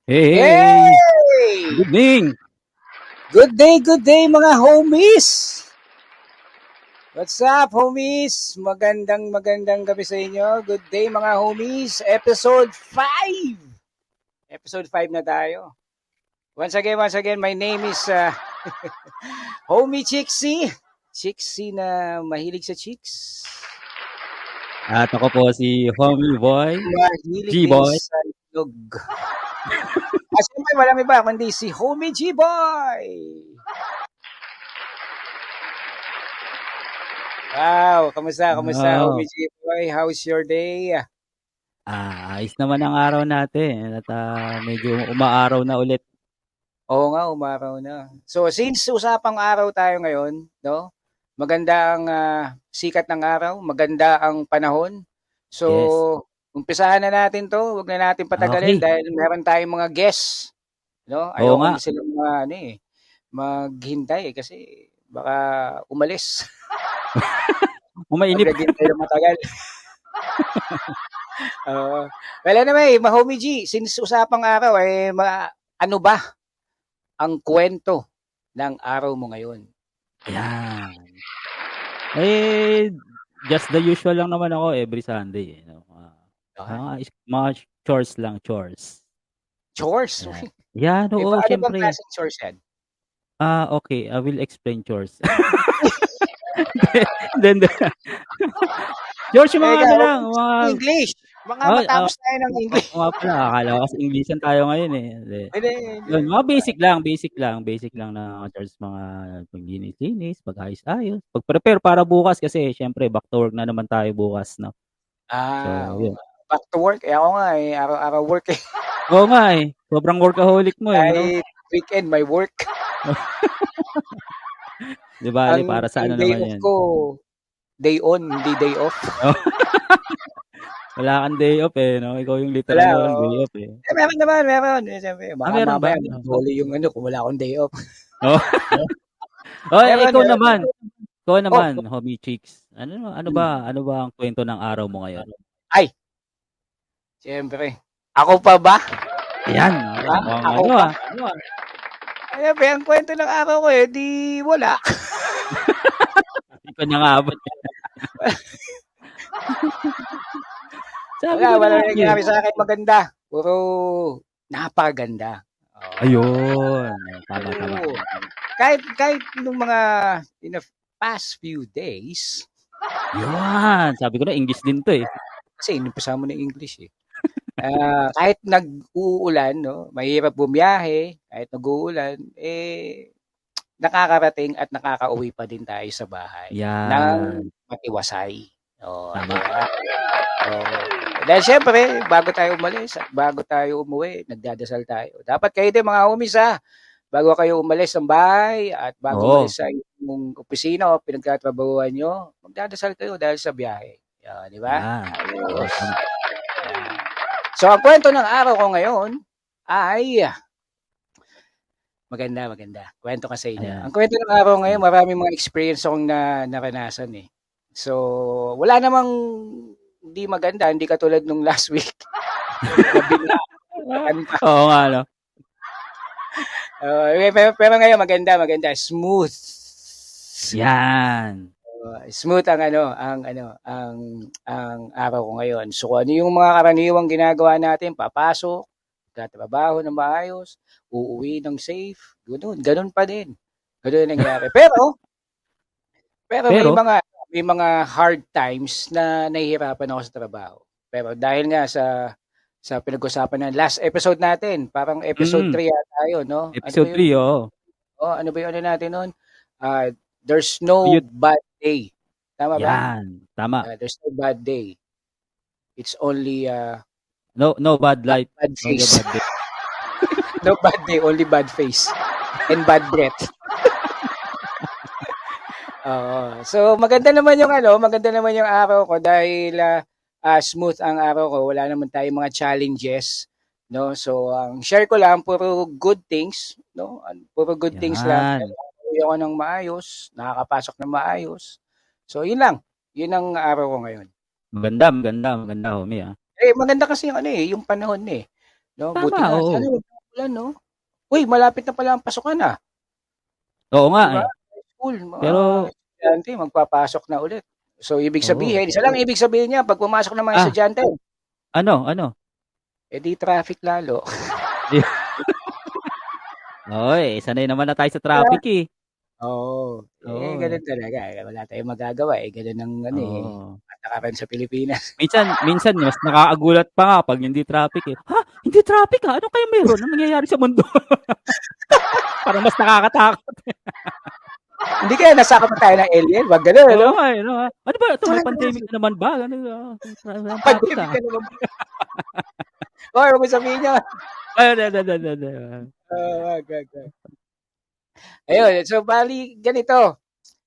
Hey, hey! Hey! Good evening! Good day mga homies! What's up homies? Magandang gabi sa inyo. Good day mga homies. Episode 5! Episode 5 na tayo. Once again, my name is Homie Chixie. Chixie na mahilig sa chicks. At ako po si Homie Boy, Mahilig din G-Boy. sa itlog. Siyempre, walang iba kundi si Homie G-Boy. Wow, kamusta Oh, Homie G-Boy? How's your day? ayos naman ang araw natin at medyo umaaraw na ulit. Oo nga, umaraw na. So, since usapang araw tayo ngayon, no? Maganda ang sikat ng araw, maganda ang panahon. So, Yes. umpisahan na natin 'to. Huwag na natin patagalin Okay. dahil meron tayong mga guests, no? Oo Ayoko nga. na silang maghintay kasi baka umalis pag Umainip. naghintay ng matagal. Oo. Well, anyway, ma-Homie G, since usapang araw, ano ba ang kwento ng araw mo ngayon? Ayan. Eh, just the usual lang naman ako every Sunday. Yan. Mga chores lang, chores. Chores. Ayan. Yan, oo, Ano bang syempre. klaseng chores yan? Okay, I will explain chores. Then, chores yung mga ano Ikaw, lang, mga English. Mga oh, matapos tayo ng English. Oo nga pala, akala ko kasi Inglesan tayo ngayon, eh, hindi. Hindi. Yun, mga basic lang na chores, mga paglinis-linis, mag-ayos-ayos, pag-prepare para bukas kasi siyempre back to work na naman tayo bukas, 'no. So, Oo yun. nga. Back to work. Ako nga araw-araw work eh. Oo nga, eh, sobrang workaholic mo, eh, 'no. Kahit weekend may work. 'Di bale Ang, para sa ang ano day naman off 'yan. ko, day on, hindi day off. Oh, wala kang day off, eh, 'no, ikaw yung literal Wala, na walang oo. day off, eh. Meron naman, meron. Siyempre, baka Meron ba? mamaya magdolo yung ano kung wala akong day off. Oh, oh, Meron, ikaw meron, naman, meron. ikaw Oh, naman, Homie Chicks, hmm. ano ba ang kwento ng araw mo ngayon? Ay, siyempre. Ako pa ba? Ayan, Ha? mukhang Ako pa? ano, ah. Siyempre, ang kwento ng araw ko di wala. Ikaw na nga ba? Sabi ko na Wala nga nangyari eh. sa akin maganda. Puro napakaganda. Oo. Ayun. Tama, tama. Oo. Kahit nung mga in the past few days, Yun. Sabi ko na, English din to eh. kasi inumpisa mo na English eh. Kahit nag-uulan, no, mahirap bumiyahe, kahit nag-uulan, nakakarating at nakakauwi pa din tayo sa bahay ng Yan. matiwasay. Oh, di Tama. ba? Oo. Dahil siyempre, bago tayo umalis at bago tayo umuwi, nagdadasal tayo. Dapat kayo din mga homies bago kayo umalis ng bahay at bago Oo. umalis sa inyong opisina o pinagtatrabahuan nyo, magdadasal kayo dahil sa biyahe. Yan, di ba? Yan. Oo, Ayos. tama. Yan. So, ang kwento ng araw ko ngayon ay maganda. Kwento ka sa inyo. Ang Ayan. kwento ng araw ngayon, Sige. maraming mga experience akong naranasan eh. So, wala namang hindi maganda, hindi katulad nung last week. Nabinaan pa. Oo nga, no? Pero ngayon maganda, smooth. Yan. Smooth ang araw ko ngayon. So ano yung mga karaniwang ginagawa natin, papasok, tatrabaho ng maayos, uuwi ng safe, ganun pa din. Ganun ang nangyayari. Pero Pero, may mga hard times na nahihirapan ako sa trabaho. Pero dahil nga sa pinag-usapan ng last episode natin, parang episode mm, 3 yata yun, no? Ano ba episode yung 3, oo. ano ba yung ano natin nun? There's no Youth. bad day. Tama ba? Yan. Tama. There's no bad day. It's only No bad life. bad Only a face. bad day. No bad day, only bad face. And bad breath. Oo. So maganda naman yung araw ko dahil smooth ang araw ko. Wala naman tayong mga challenges, no? So ang share ko lang puro good things, no? Puro good things lang. Yan. Uwi ako ng maayos, nakakapasok ng maayos. So yun lang. Yun ang araw ko ngayon. Maganda, homie, ah. Maganda kasi yung yung panahon eh. No, Tama, buti nga. oo. Wala, no? Uy, malapit na pala ang pasukan, Oo nga Di ba? eh. School, mga Pero, estudyante, magpapasok na ulit. So, ibig oo. sabihin, isa lang ibig sabihin niya, pag pumasok ng mga Ah, estudyante, ano? di traffic lalo. Oy, sanay naman na tayo sa traffic eh. Oo. Oo. Ganun talaga. Wala tayong magagawa. Ganun ang ano Oo. patakaran sa Pilipinas. Minsan mas nakakagulat pa nga pag hindi traffic eh. Ha? Hindi traffic ha? Ano kaya meron? Ano nangyayari sa mundo? Parang mas nakakatakot. Hindi kaya nasakop na tayo ng alien? Wag ganun, ano? Oo nga eh. No? Ano ba ito? May pandemic na naman ba? Ano, ang takot Pandemic ah. ka naman. Or, huwag mo sabihin niya. Ay, da. Wag. Ayun, so bali, ganito.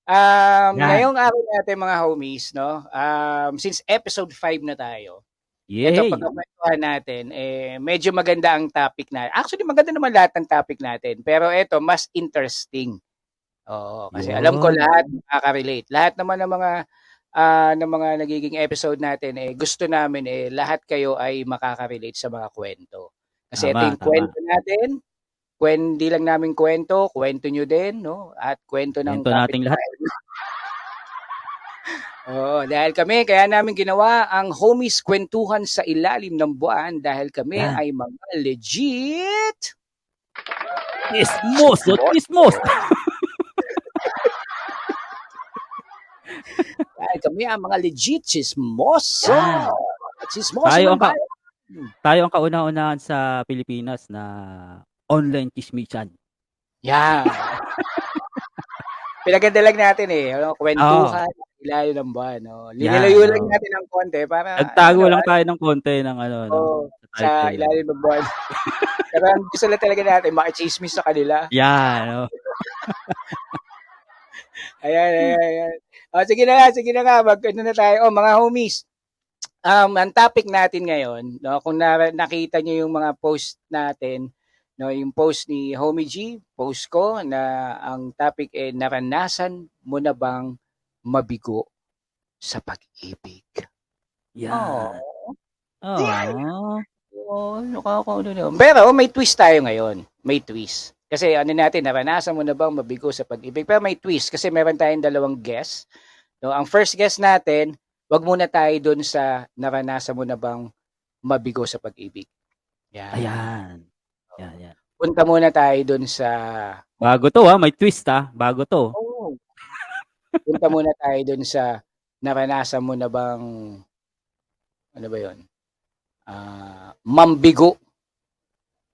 Yan. Ngayong araw natin mga homies, no? Since episode 5 na tayo, ito Yay. pagkakwentuhan natin, medyo maganda ang topic na. Actually, maganda naman lahat ng topic natin. Pero ito, mas interesting. Oo, kasi alam ko Yun. lahat makaka-relate. Lahat naman ng mga nagiging episode natin, gusto namin, lahat kayo ay makaka-relate sa mga kwento. Kasi ito yung Tama. kwento natin. Hindi lang namin kwento nyo din, no? At kwento ng Kwento nating lahat. kapitbahay. Oo, dahil kaya namin ginawa ang Homies Kwentuhan sa Ilalim ng Buwan dahil kami Yan. ay mga legit Chismoso. dahil kami ang mga legit chismoso. Yan. Chismoso Tayo ng ang, bayan. tayo ang kauna-unahan sa Pilipinas na online chismisan. Yan. Pinaganda lang natin Oo. kwentuhan, ilayo ng buwan. Yan. Linilayo lang natin ng konti para, Nagtago lang tayo ng konti ng no? Sa sa title. ilalim ng buwan. Pero ang gusto lang talaga natin, makichismis sa kanila. Yan. Ayan. Sige na nga, ano na tayo. Mga homies, ang topic natin ngayon, no, kung nakita niyo yung mga post natin, no, yung post ni Homie G, post ko na ang topic naranasan mo na bang mabigo sa pag-ibig? Yan. Oh. Nakakaano naman. Pero may twist tayo ngayon. May twist. Kasi naranasan mo na bang mabigo sa pag-ibig? Pero may twist kasi meron tayong dalawang guest. No, ang first guest natin, wag muna tayo doon sa naranasan mo na bang mabigo sa pag-ibig. Yan. Ayan. Yan. Punta muna tayo doon sa Bago to may twist bago to. Punta muna tayo doon sa naranasan mo na bang ano ba 'yon? Mambigo.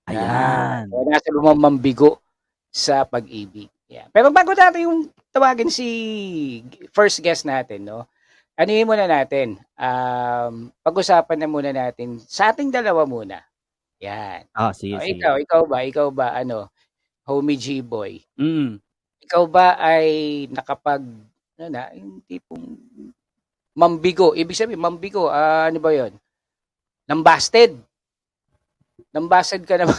Ayan. Naranasan mo mambigo sa pag-ibig. Yeah. Pero bago natin yung tawagin si first guest natin, no? Anuhin muna natin. Pag-usapan na muna natin sa ating dalawa muna. Yan. Sige. Ikaw ba, Homie G-Boy? Ikaw ba ay yung tipong mambigo? Ibig sabihin, mambigo, ano ba yun? Nambasted ka na ba?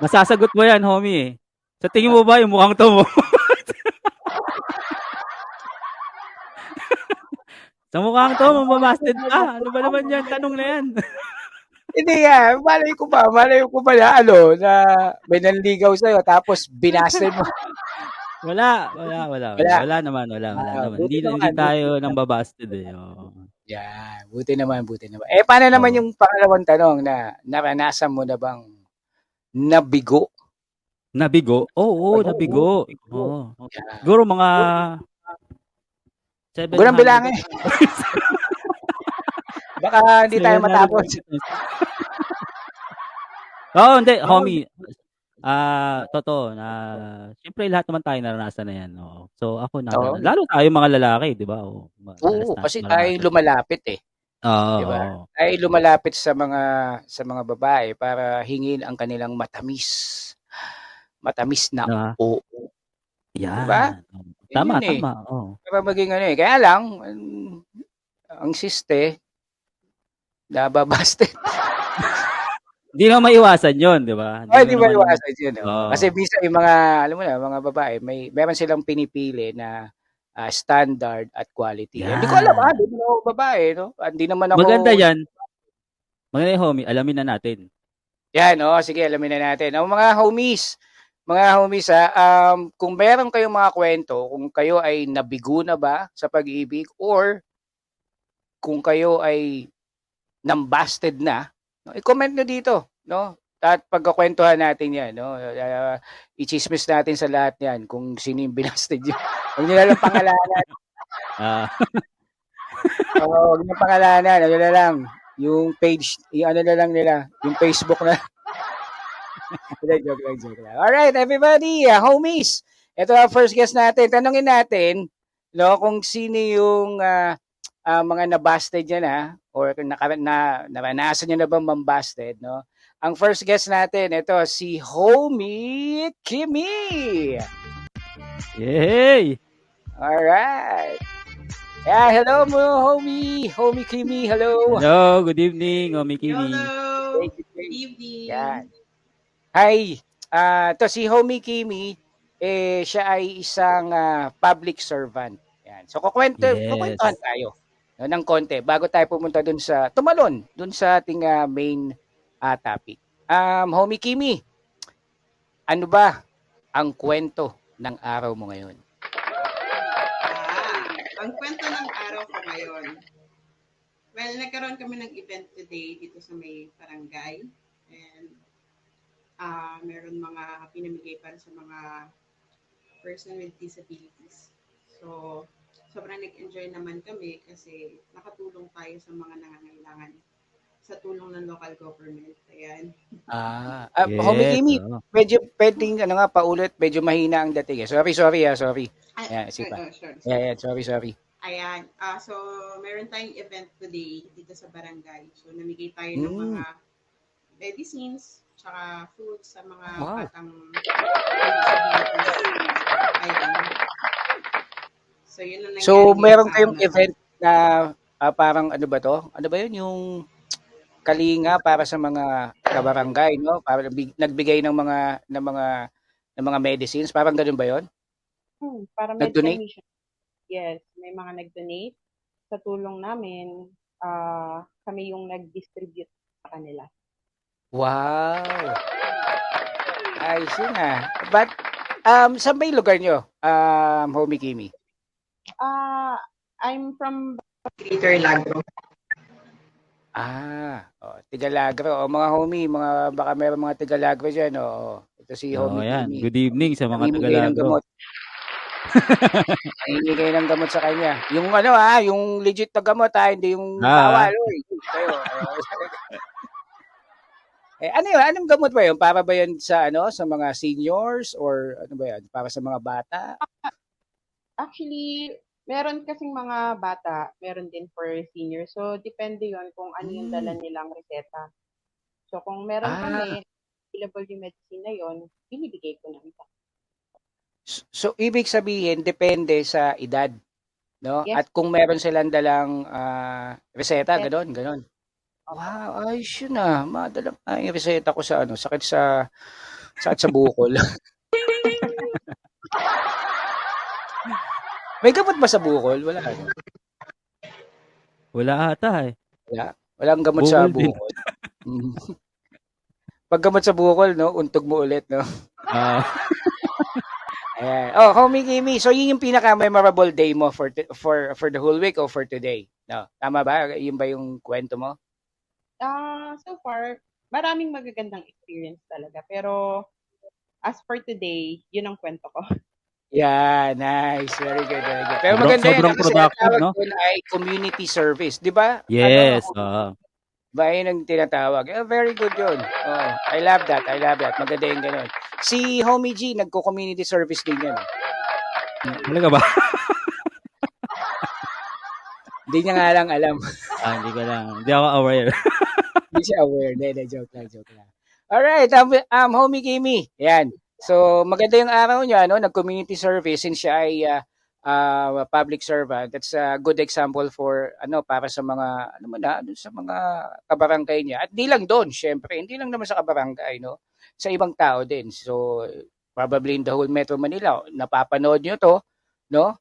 Masasagot mo yan, homie. Sa tingin mo ba yung mukhang to mo? Sa mukhang to, mambabasted ka. Ano ba naman yan? Tanong na yan. Hindi nga, malay ko ba na na may nanligaw sa'yo tapos binasted mo. Wala naman. Hindi tayo nang babasted eh. Yan, buti naman. Paano naman yung pangalawang tanong na naranasan mo na bang nabigo? Nabigo? Oo, nabigo. Oo. Siguro mga 700. Huwag nang bilangin. Baka hindi tayo matapos. Hindi, homie. Totoo na siyempre lahat naman tayo naranasan na yan. So ako lalo tayo mga lalaki, 'di ba? Oo, kasi tayo lumalapit eh. Oo. 'Di ba? Tayo lumalapit sa mga babae para hingin ang kanilang matamis na oo. Yan. Diba? Tama. Para maging kaya lang ang siste nababasted. Hindi na maiwasan 'yon, 'di ba? Hindi maiwasan 'yun. Kasi bisa yung mga mga babae, meron silang pinipili na standard at quality. Hindi ko alam hindi naman ako babae, no? Hindi naman ako Maganda 'yan. Maganda 'yan, homie, alamin na natin. Yan, sige, alamin na natin. Ang mga homies kung meron kayong mga kwento, kung kayo ay nabigo na ba sa pag-ibig or kung kayo ay nambasted na, no, i-comment nyo dito, no? At pagkakwentuhan natin yan, no? I-chismis natin sa lahat yan kung sino yung binasted yun. Huwag nyo na lang pangalanan. Ah, Huwag nyo pangalanan. Ano na lang, yung page, yung ano na lang nila, yung Facebook na. Joke lang. Alright, everybody, homies. Ito ang first guest natin. Tanungin natin, no, kung sino yung mga nabasted niya na or naranasan niya na ba mambasted, no? Ang first guest natin, ito si Homie Kimi. yay! Alright. Yeah, hello mo, Homie Kimi. Hello. Hello, good evening, Omikimi. Hello. Thank you. Good evening. Yan. Hi. To si Homie Kimi, siya ay isang public servant. Yan. So kukwentuhan tayo, no, ng konti bago tayo pumunta dun sa ating main topic. Homie Kimi, ano ba ang kwento ng araw mo ngayon? Ang kwento ng araw ko ngayon. Well, nagkaroon kami ng event today dito sa may barangay. And meron mga pinamigay para sa mga person with disabilities. So, sobrang nag-enjoy naman kami kasi nakatulong tayo sa mga nangangailangan sa tulong ng local government. Ayan. Yes, Homie Kimi, medyo pwedeng paulit, medyo mahina ang dating. Sorry. Ayan, Sure. Yeah, sorry. Ayan. So, meron tayong event today dito sa barangay. So, namigay tayo ng mga medicines, tsaka foods sa mga batang ayan. So, yun ang nangyari. So, meron kayong event na parang ano ba to? Ano ba yun? Yung kalinga para sa mga kabarangay, no? Para nagbigay ng mga medicines, parang ganoon ba 'yon? Para Nag-donate? mission. Yes, may mga nag-donate sa tulong namin. Kami yung nag-distribute sa kanila. Wow. Ayos yun But, saan ba yung lugar nyo, Homie Kimi? I'm from Greater Lagro. Tigalagro. Mga homie, baka meron mga Tigalagro dyan. Ito si Homie yan. Kimi. Good evening sa mga Tagalagro. Namimigay ng gamot sa kanya. Yung yung legit na gamot hindi yung bawal. Ano yun? Anong gamot ba yun? Para ba yun sa sa mga seniors or ano ba yun? Para sa mga bata? Actually, meron kasing mga bata, meron din for senior. So, depende yon kung ano yung dala nilang reseta. So, kung meron kami, available yung medicine na yon, binibigay ko na isa. So, ibig sabihin, depende sa edad, no? Yes. At kung meron silang dalang reseta, ganon. Wow, ayos yun Madala yung reseta ko sa sakit sa bukol. May gamot ba sa bukol? Wala Wala ata Walang gamot bukol sa din. bukol. Pag gamot sa bukol, no, untog mo ulit, no? Ayan. Homie Kimi, so yun yung pinaka-memorable day mo for the whole week o for today? No, tama ba? Yun ba yung kwento mo? So far, maraming magagandang experience talaga. Pero, as for today, yun ang kwento ko. Yeah, nice. Very good. Pero maganda sobrang kasi productive, no? Doon ay community service, di ba? Yes. Ba yun ang tinatawag. Very good yun. I love that. Maganda yung ganun. Si Homie G, nagko-community service din yan. Talaga ba? Hindi niya nga lang alam. Hindi ko lang. Hindi ako aware. Hindi siya aware. Hindi, joke lang. Alright, Homie Kimi. Yan. So, maganda yung araw niya, no? Nag-community service since siya ay public servant. That's a good example for, para sa mga, sa mga kabarangay niya. At di lang doon, syempre. Hindi lang naman sa kabarangay, no? Sa ibang tao din. So, probably in the whole Metro Manila, napapanood nyo to, no?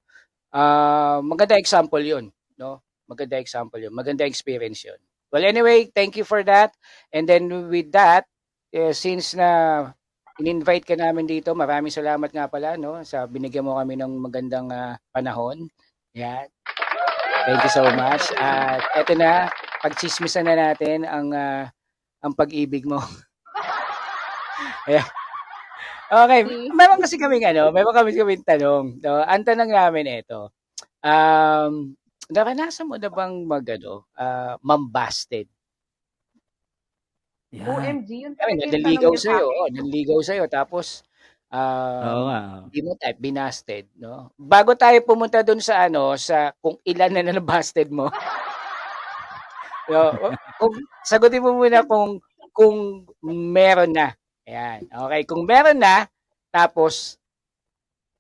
Maganda example yun, no? Maganda example yun. Maganda experience yun. Well, anyway, thank you for that. And then with that, since na in-invite ka namin dito, maraming salamat nga pala, no, sa binigyan mo kami ng magandang panahon. Yan. Thank you so much. At eto na, pagchismisan na natin ang pag-ibig mo. Ayan. Okay, meron kasi kaming tanong. No? Ang tanong namin ito, naranasan mo na bang mambasted? Yan. OMG, yun Ay, talaga yung nanligaw tanong niya sa sa'yo. akin. Nanligaw sa'yo. Tapos, Oo nga. hindi mo type, binasted. No? Bago tayo pumunta dun sa kung ilan na nabasted mo. No, sagutin mo muna kung meron na. Ayan. Okay, kung meron na, tapos,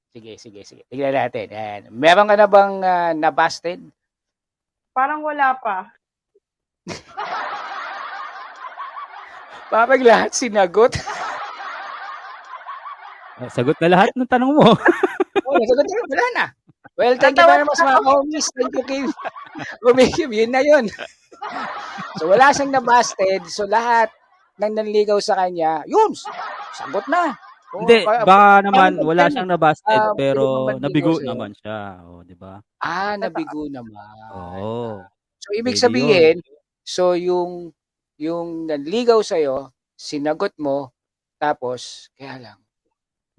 sige. Tignan natin. Ayan. Meron ka na bang nabasted? Parang wala pa. Parang lahat sinagot. Sagot na lahat ng tanong mo. Nasagot na, wala na. Well, thank you very much mga homies. Thank you, Kim. Kumikim, yun na yun. So, wala siyang nabasted. So, lahat ng nanligaw sa kanya, yun, sagot na. Hindi, baka naman wala siyang nabasted pero pwede nabigo sa'yo. naman siya. O, di ba? Nabigo naman. Oo. So, ibig Pwede sabihin, so yung nanligaw sa'yo, sinagot mo, tapos, kaya lang,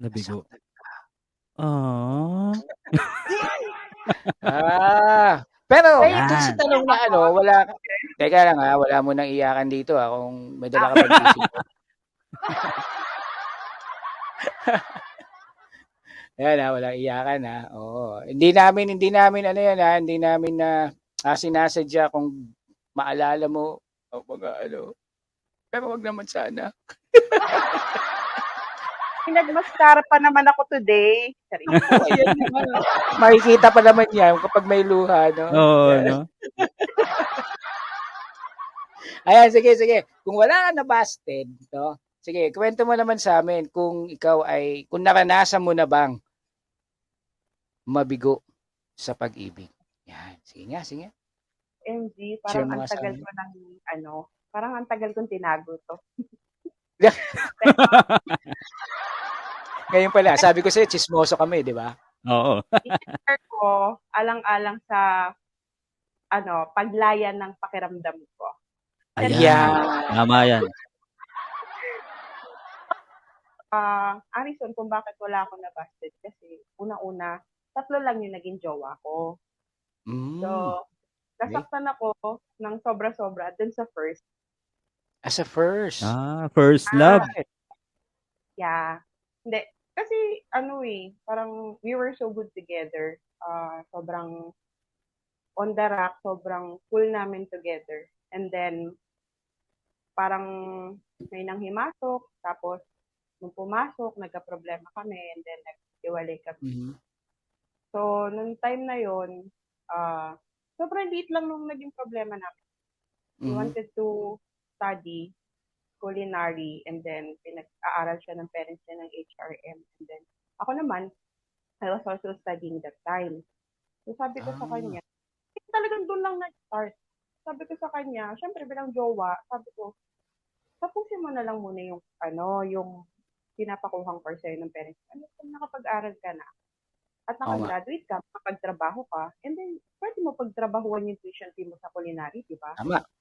Nabigo. Pero Yan. dun sa tanong na wala, teka lang wala mo nang iyakan dito kung may dala ka bang tissue mo. Ayan wala iyakan Oo. Hindi namin hindi namin na sinasadya kung maalala mo o mga pero wag naman sana. Pinagmaskara pa naman ako today. Ayan naman. Makikita pa naman yan kapag may luha, no? Oo, no? Ayan, sige. Kung wala ka na busted, no? Sige, kwento mo naman sa amin kung kung naranasan mo na bang mabigo sa pag-ibig. Yan, sige nga. MG, parang ang tagal ko parang ang tagal kong tinago to. Ngayon pala, sabi ko sa'yo, chismoso kami, di ba? Oo. I-share ko, alang-alang sa, paglayan ng pakiramdam ko. Ayan. Tama yan. Ang reason kung bakit wala ako nabasted kasi unang-una, 3 lang yung naging jowa ko. So, nasaktan ako ng sobra-sobra dun sa first. As a first? First love. Yeah. Hindi. Kasi, parang we were so good together. Sobrang on the rock, sobrang cool namin together. And then, parang may nanghimasok, tapos nung pumasok, nagka-problema kami, and then nag-iwalay kami. Mm-hmm. So, nung time na yon, sobrang liit lang nung naging problema namin. We wanted to study culinary, and then pinag-aaral siya ng parents niya ng HRM. And then, ako naman, I was also studying that time. So, sabi ko sa kanya, talagang doon lang nag-start. Sabi ko sa kanya, syempre bilang jowa, sabi ko, tapusin mo na lang muna yung pinapakuhang course sa'yo ng parents. Kung nakapag-aral ka na, at nakagraduate ka, makapagtrabaho ka, and then, pwede mo pagtrabahuan yung tuition fee mo sa culinary, di ba?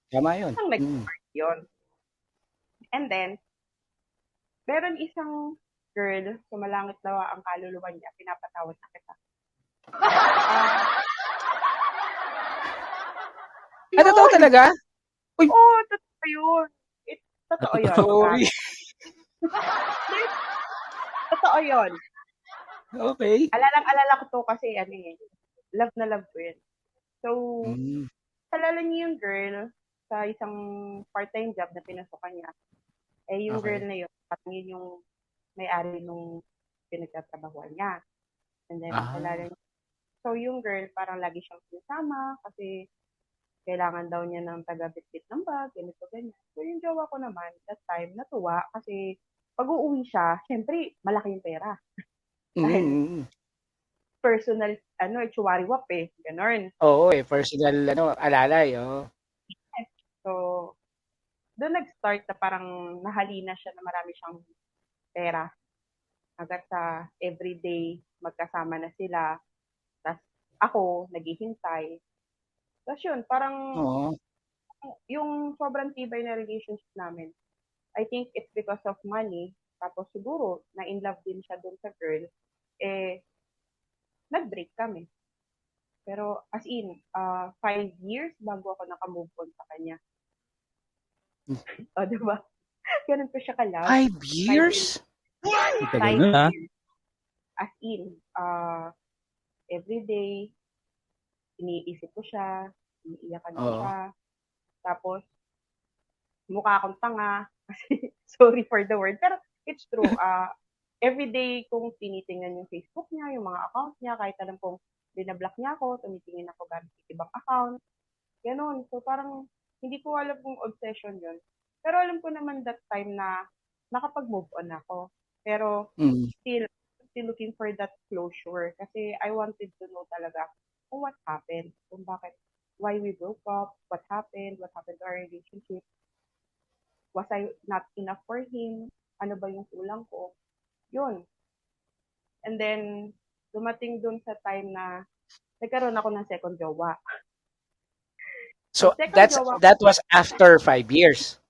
Tama yun. Ang nag-start yun. And then, meron isang girl, sumalangit lawa ang kaluluwa niya, pinapatawad na kita. Totoo talaga? Oo, totoo yun. Totoo yun. Sorry. Totoo yun. Okay. Alala ko to kasi love na love ko yun. So, alala niyo yung girl sa isang part-time job na pinasukan niya. Yung girl na yun, parang yun yung may-ari nung pinagtatrabahuan niya. And then, alala niya. So, yung girl, parang lagi siyang sinasama kasi kailangan daw niya ng taga-bitbit ng bag, ganito, ganyan. So, yung jowa ko naman, that time, natuwa kasi pag uuwi siya, syempre, malaki yung pera. Dahil personal, chuwariwap ganon. Oo personal, alalay, So, doon nag-start na parang nahalina siya na marami siyang pera. Hanggat sa everyday, magkasama na sila. Tapos ako, naghihintay. Tapos yun, parang Oo. yung sobrang tibay na relationship namin, I think it's because of money. Tapos siguro, na-in love din siya dun sa girl. Nag-break kami. Pero as in, 5 years bago ako nakamove on sa kanya. O, diba? Ganun ko siya ka-love. 5 years? Tagal nun, ha? Years. As in, everyday, iniisip ko siya, iniiyakan ko siya. Tapos, mukha akong tanga. Kasi, sorry for the word. Pero, it's true. Everyday kong tinitingnan yung Facebook niya, yung mga account niya, kahit alam kong binablock niya ako, tumitingin ako gamit yung ibang account. Ganon. So, parang, hindi ko alam kung obsession yun. Pero alam ko naman that time na nakapag-move on ako. Pero, still looking for that closure. Kasi I wanted to know talaga kung what happened. Kung bakit, why we broke up, what happened to our relationship. Was I not enough for him? Ano ba yung kulang ko? Yun. And then, dumating dun sa time na nagkaroon ako ng second jowa. So, Second jowa, that was after 5 years.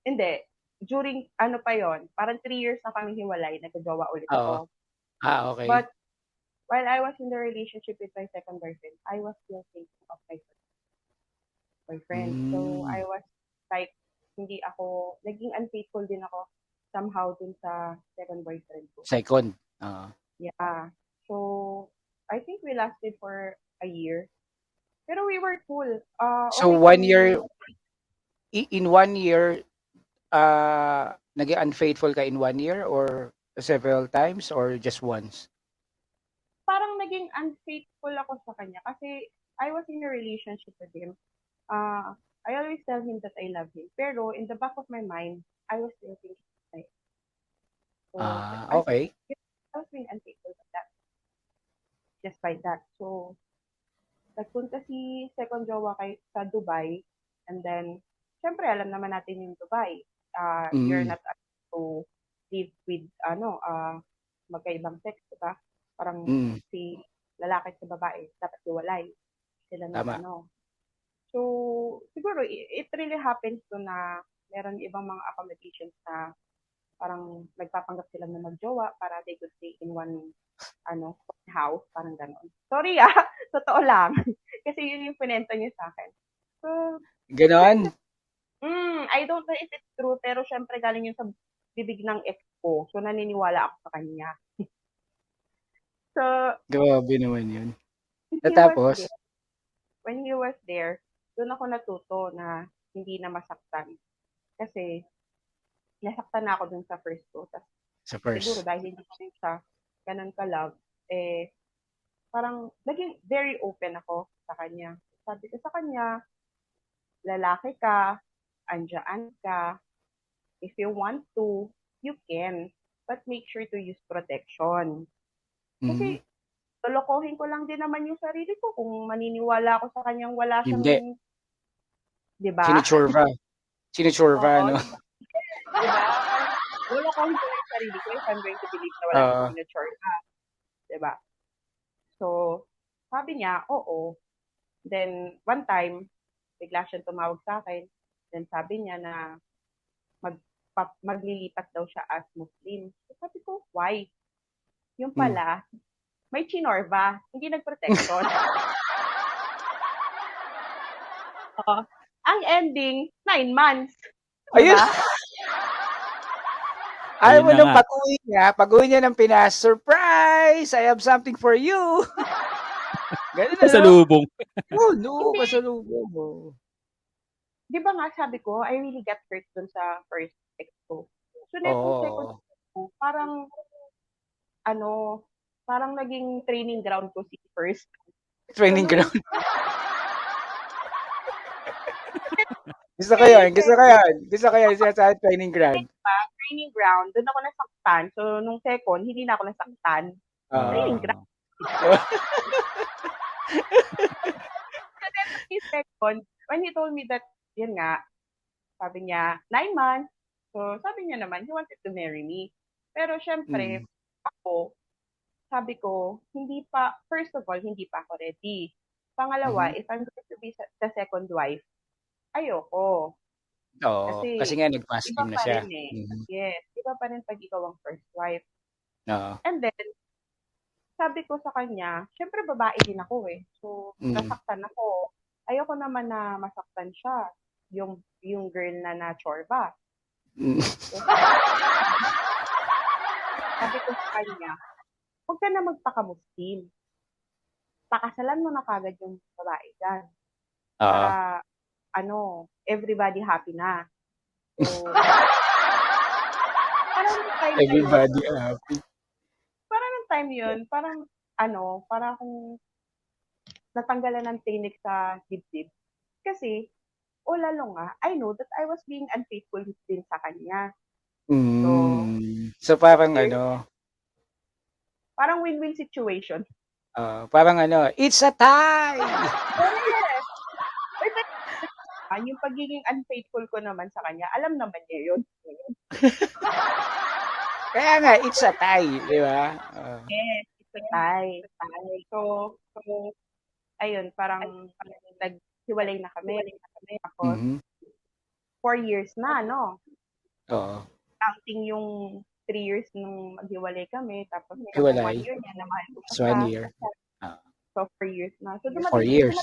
hindi. During, ano pa yon, parang 3 years na kami hiwalay, nagkajowa ulit Oo. ako. Okay. But, while I was in the relationship with my second boyfriend, I was still thinking of my first boyfriend. So, I was like, naging unfaithful din ako somehow dun sa second boyfriend ko. Second. Yeah. So, I think we lasted for a year. Pero we were cool. So, okay 1 kami. year, in 1 year, naging unfaithful ka in 1 year or several times or just once? Parang naging unfaithful ako sa kanya kasi I was in a relationship with him. I always tell him that I love him. Pero in the back of my mind, I was still thinking like, so, okay. I was being unfaithful with that. Just by that. So, nagpunta si second jowa sa Dubai. And then, syempre, alam naman natin yung Dubai. You're not to live with, magkaibang sex, diba? Parang si lalaki sa babae, dapat iwalay. Sila na Tama. So, siguro, it really happens to na meron ibang mga accommodations na parang nagpapanggap sila na magjowa para they could stay in one house, parang gano'n. Sorry totoo lang. Kasi yun yung pinenta niya sa akin. So, Ganon? I don't know if it's true, pero syempre galing yun sa bibig ng ex ko. So, naniniwala ako sa kanya. So, grabe naman yun. Tapos? When he was there, doon ako natuto na hindi na masaktan. Kasi, nasaktan na ako dun sa first ko. Sa first. Siguro dahil hindi ko siya ganun ka-love, parang naging very open ako sa kanya. Sabi ko sa kanya, lalaki ka, andyan ka, if you want to, you can, but make sure to use protection. Kasi, lolokohin ko lang din naman yung sarili ko kung maniniwala ako sa kanyang wala siyang... Hindi. Diba? Sinuchurva, no? Diba? Lolokohin ko lang yung sarili ko if I'm going to believe na wala siyang sinuchurva. Diba? So, sabi niya, oo. Then, one time, bigla siyang tumawag sa akin. Then, sabi niya na maglilipat daw siya as Muslim. So, sabi ko, why? Yung pala, may chinorva. Hindi nag-protection. Ang ending, 9 months. Ayun! Diba? Ayaw mo nang pag-uwi niya ng Pinas, surprise! I have something for you! Ganun na, pasalubong. No, pasalubong mo. Di ba nga, sabi ko, I really got hurt dun sa first ex ko. So, netong second ko, parang naging training ground ko si first. Training ground? Gusto ko yan sa training ground. Training ground, doon ako nasaktan. So, nung second, hindi na ako nasaktan. Training ground. So, then, yung second, when he told me that, yun nga, sabi niya, 9 months. So, sabi niya naman, he wanted to marry me. Pero syempre, ako, sabi ko, first of all, hindi pa ako ready. Pangalawa, if I'm going to be the second wife, ayoko. Oo, Kasi, kasi nga iba nag-fasting na pa siya. rin eh. Yes, iba pa rin pag ikaw ang first wife. Oo. And then, sabi ko sa kanya, syempre babae din ako eh. So, nasaktan ako. Ayoko naman na masaktan siya. Yung girl na na-chorba. So, sabi ko sa kanya, huwag ka na magpaka-Muslim. Pakasalan mo na kagad yung babae dyan. Para, everybody happy na. So, parang yung time Everybody happy. Parang yung time yun, parang akong natanggalan ng tinik sa dibdib. Kasi, lalo nga, I know that I was being unfaithful din sa kanya. So parang parang win-win situation. Parang it's a tie! Yes! Yung pagiging unfaithful ko naman sa kanya, alam naman niya yun. Kaya nga, it's a tie, di ba? Yes, it's a tie. So, ayun, parang naghiwalay na kami. Tapos, 4 years na, no? Oo. Counting yung 3 years nung maghiwalay kami, tapos Hiwalay. 1 year niya na mahal ko It's 1 year. So, 4 years na. So, 4 years.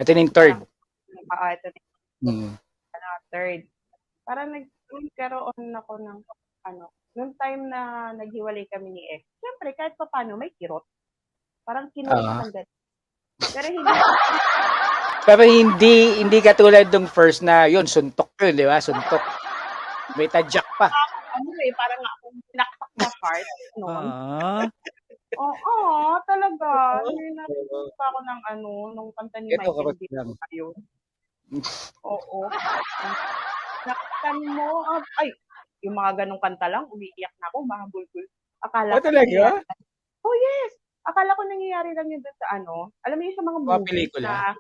Ito na yung third. Ito na third. Parang nagkaroon ako ng, nung time na naghiwalay kami ni ex, syempre, kahit pa paano, may kirot. Parang kinurot ng ganun. Pero hindi katulad ng first na yun, suntok yun, di ba? Suntok. May tadyak pa. Parang akong pinaksak na part noon. Oo, talaga. Narinig pa ako ng nung kanta ni Michael Bublé. Oo. Naktan mo. Yung mga ganong kanta lang, umiiyak na ako, mahabulbul. Akala ko talaga? Oh, yes. Akala ko nangyayari lang yun doon sa alam mo yun sa mga movies na,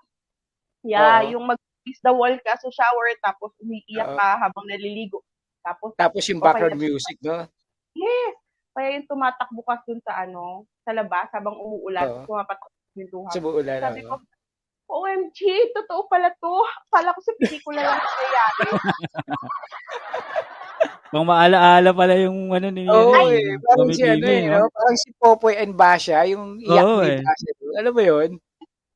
yung mag-face the wall ka sa shower, tapos umiiyak ka habang naliligo. Tapos yung background music, no? Yes. Kaya yung tumatakbo ka dun sa labas habang umuulan, pumapatak yung luha. Sabi ko, OMG, totoo pala to. Akala ko sa pelikula lang nangyayari. Pang maalaala pala yung ninyo. Parang si parang si Popoy and Basha, yung iyak ni Basha. Alam mo yun?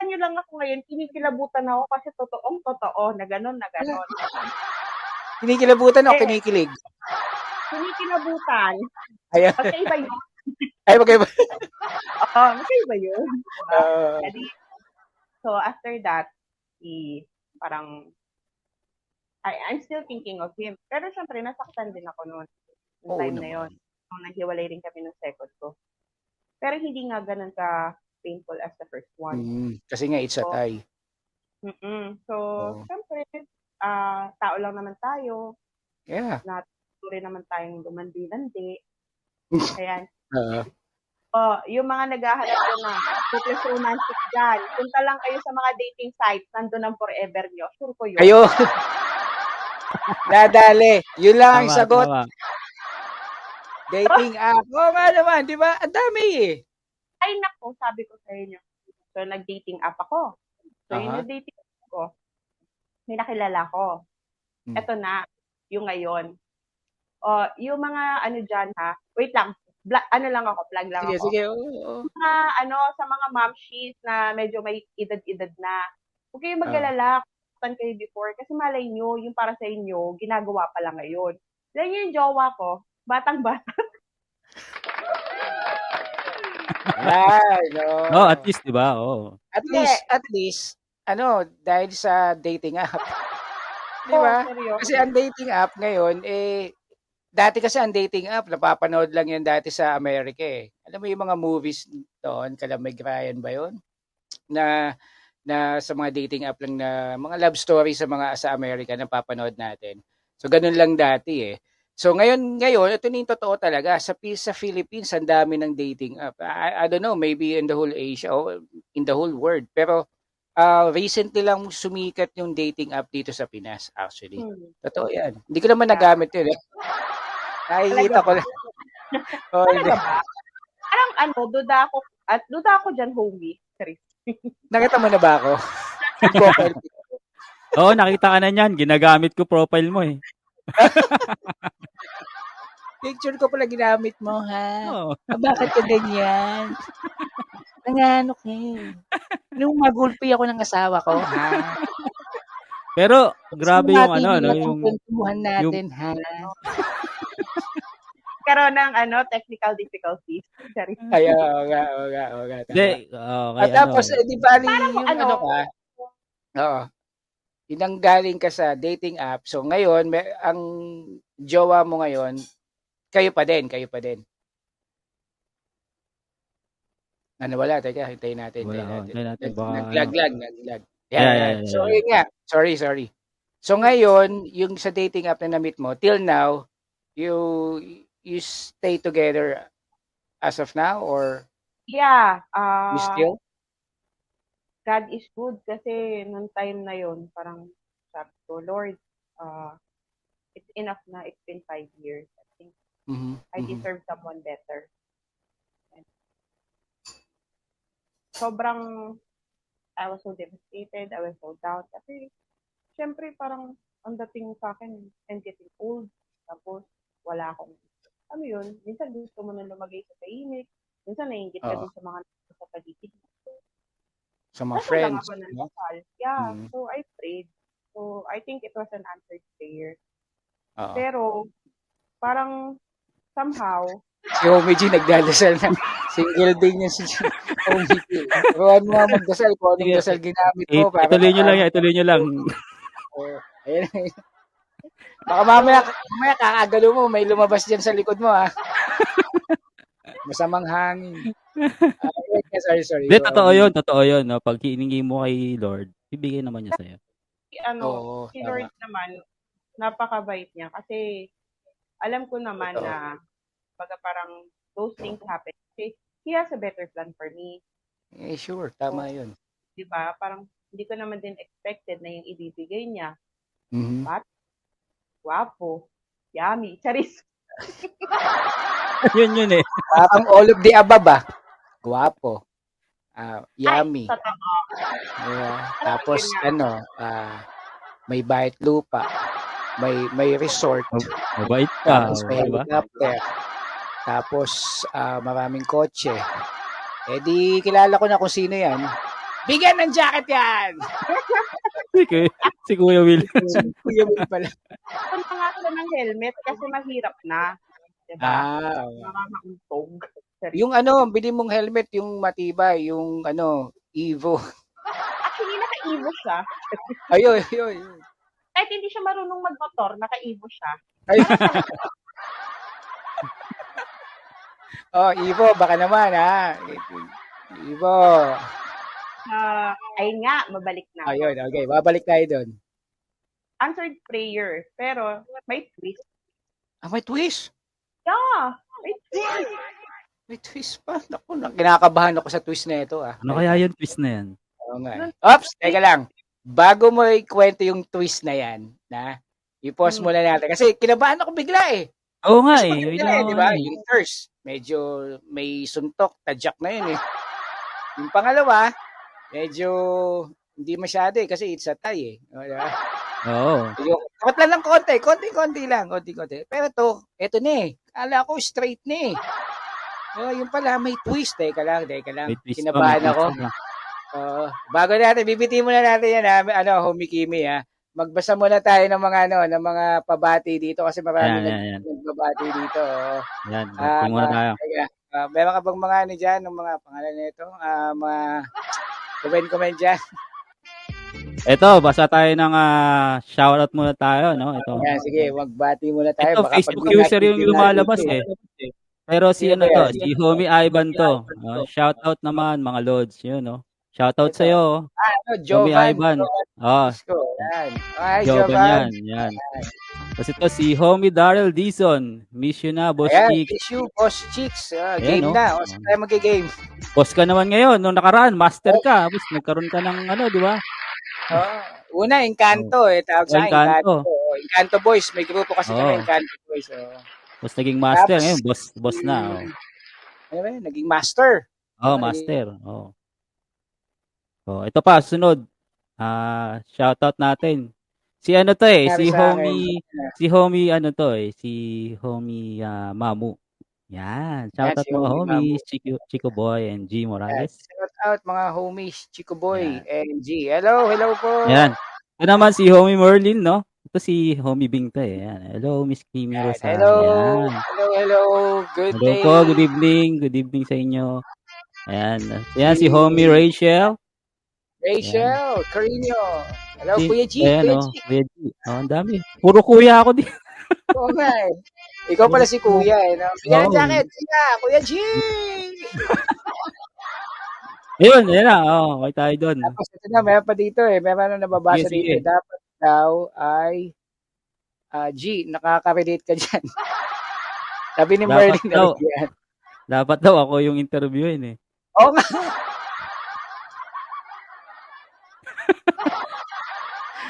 Ano lang ako ngayon, kinikilabutan ako kasi totoo na gano'n. Kinikilabutan o kinikilig? Kinikilabutan. Ayan. Magkaiba yun. Ay, magkaiba. Magkaiba yun. So, after that, parang, I'm still thinking of him. Pero syempre, nasaktan din ako noon. Yung time na yun. Nung naghiwalay rin kami ng second ko. Pero hindi nga ganun ka painful as the first one. Kasi nga, it's a tie. So, syempre, tao lang naman tayo. Yeah. Natuloy naman tayong lumandi-landi. Ayan. Yung mga naghahanap ko na hopeless romantic dyan, punta lang kayo sa mga dating sites, nandun ang forever nyo. Sure ko yun. Ayun. Nadali. Yun lang ang sagot. Dating app. Oo nga naman, di ba? Ang dami eh. Ay, naku, sabi ko sa inyo. So, nag-dating app ako. So, yung dating app ko, may nakilala ko. Ito na, yung ngayon. Yung mga dyan ha, wait lang, plug lang ako. Sige. Sa mga momshies na medyo may edad-edad na, huwag kayong mag-alala kung kayo before, kasi malay nyo, yung para sa inyo, ginagawa pa lang ngayon. Then yung jowa ko, batang-bata. At least, di ba? At least, dahil sa dating app. Di ba? Kasi ang dating app ngayon, dati kasi ang dating app, napapanood lang yan dati sa Amerika eh. Alam mo yung mga movies doon, Kalamig Ryan ba yun? Na sa mga dating app lang na mga love story sa Amerika na papanood natin. So, ganun lang dati eh. So, ngayon, ito na yung totoo talaga. Sa Philippines, ang dami ng dating app. I don't know, maybe in the whole Asia or in the whole world. Pero, recently lang sumikat yung dating app dito sa Pinas, actually. Hmm. Totoo yan. Hindi ko naman nagamit yun. Nakikita ko lang. Oh, hindi. Talaga ba? Parang duda ako dyan, homie. Charis. Nakita mo na ba ako? Yung profile pic. Oo, nakita ka na niyan. Ginagamit ko profile mo eh. Picture ko pala ginamit mo, ha? Oo. Bakit ka ganyan? Nangano ka eh. Nung magulpi ako ng asawa ko, ha? Pero grabe yung ano, no, yung kwentuhan natin, ha? Karoon ng technical difficulties. Charis. Ay, oo nga. Hindi, At tapos, di ba, yung ano ka? Oo. Inanggaling ka sa dating app. So, ngayon, ang jowa mo ngayon, kayo pa din. Ano, wala? Teka, hintayin natin. Naglag. Yan. So, yun nga. Sorry. So, ngayon, yung sa dating app na na-meet mo, till now, you stay together as of now, or Yeah. you still? God is good kasi nung time na yon parang sabi ko, Lord, it's enough na. It's been 5 years. I think I deserve someone better. And sobrang, I was so devastated. I was so down. Kasi, syempre, parang ang dating sa akin, I'm getting old. Tapos, wala akong, ano yun, minsan gusto mo na lumagay sa tahimik. Minsan naiingit ka din sa mga sa paligid. Sa mga friends. No? Yeah, so I prayed. So I think it was an answered prayer. Pero parang somehow si Homie G nagdadasal na single day niya si Homie G. Huwag mo magdasal kung anong dasal ginamit mo. Ituloy nyo lang. Ayun. Baka mamaya kakagalo mo, may lumabas dyan sa likod mo, ha? Masamang hangin. Sorry. Totoo yun. No? Pag hiningi mo kay Lord, bibigay naman niya sa'yo. Si Lord naman, napakabait niya. Kasi, alam ko naman na, parang those things happen. Kasi, He has a better plan for me. Sure. Tama yun. Diba? Parang, hindi ko naman din expected na yung ibibigay niya. But, guwapo, yummy, charis. yun eh. Parang all of the above, Guwapo. Yummy. Ay, totoo. Tapos, may bayat lupa. May resort. Mabait pa. Tapos, may helicopter. Tapos, maraming kotse. Di, kilala ko na kung sino yan. Bigyan ng jacket yan! Si Kuya Will. Si Kuya Will pala. Punta nga sila ng helmet kasi mahirap na. Diba? Nakakauntog. Yung bili mong helmet, yung matibay, yung Evo. Actually, naka-Evo siya. Ayun. Kahit hindi siya marunong mag-motor, naka-Evo siya. Evo, baka naman, ha? Evo. Ayun nga, mabalik na. Ayun, okay. Babalik tayo doon. Answered prayer, pero may twist. May twist? Yeah, may twist. May twist pa. Naku, kinakabahan ako sa twist na ito, Ano kaya yung twist na yan? Oo nga. Oops, teka lang. Bago mo ikwento yung twist na yan, i-pause muna natin. Kasi kinabahan ako bigla eh. Oo nga eh. Diba? Yung first, medyo may suntok, tadyak na yun eh. Yung pangalawa, medyo hindi masyado eh, kasi it's a tie eh. Diba? Oo. Takot lang ng konti. Konti lang. Pero eto na eh. Kala ko straight na eh. Yung pala, may twist. Teka lang. Kinabahan ako. Bago natin, bibitin muna natin yan, Homie Kimi, Magbasa muna tayo ng mga pabati dito kasi marami nagbabati dito. Yan, bibitin muna tayo. Meron ka bang mga dyan, ng mga pangalan nito? Mga comment dyan. Ito, basa tayo ng shoutout muna tayo, no? Ito. Yan, sige, magbati muna tayo. Ito, Facebook user yung lumalabas eh. Pero si Homie Ivan to. Shoutout naman mga Lods, yun, no? Shoutout Ito. sa'yo. Tommy Jovan Ivan. Oh, Francisco. Yan. Hi, Jovan Jovan. yan. Tapos ito si Homie Daryl Dizon. Miss you na, Boss Ayan, Chick. issue, Boss Chicks. Ayan, Game no? na. O, saan tayo mag-game? Boss ka naman ngayon. Nung nakaraan, master ka. Tapos nagkaroon ka ng di ba? Una, Encanto Tawag sa akin, Encanto. Encanto Boys. May grupo kasi kami, Oo. Encanto Boys. Tapos naging master. Tapos, Ngayon, boss na. Ano ba yun? Naging master. Master. Ito pa, sunod. Shoutout natin. Si ano to Sabi si sa Homie, si Homie ano to si Homie Mamu. Yan, shoutout si mga Homie homies, Chico Boy and G Morales. Shout out mga homies, Chico Boy and G. Hello po. Yan. Ito naman si Homie Merlin, no? Ito si Homie Bing to Yan. Hello, Miss Kimi Rosal. Hello. Yan. Hello. Good day. Po, good evening. Good evening sa inyo. Ayan. Yan si Homie Rachel. Carino. Hello, Kuya G. Kuya G. Ang dami. Puro kuya ako din. Oo nga Ikaw pala si Kuya no? Bigyan ng jacket. Kuya G. Ayun na. Okay tayo doon. Tapos ito na, meron pa dito Meron na nababasa dito. Dapat daw ay G, nakaka-relate ka dyan. Sabi ni Merlin na yan. Dapat daw ako yung interviewin Oo nga.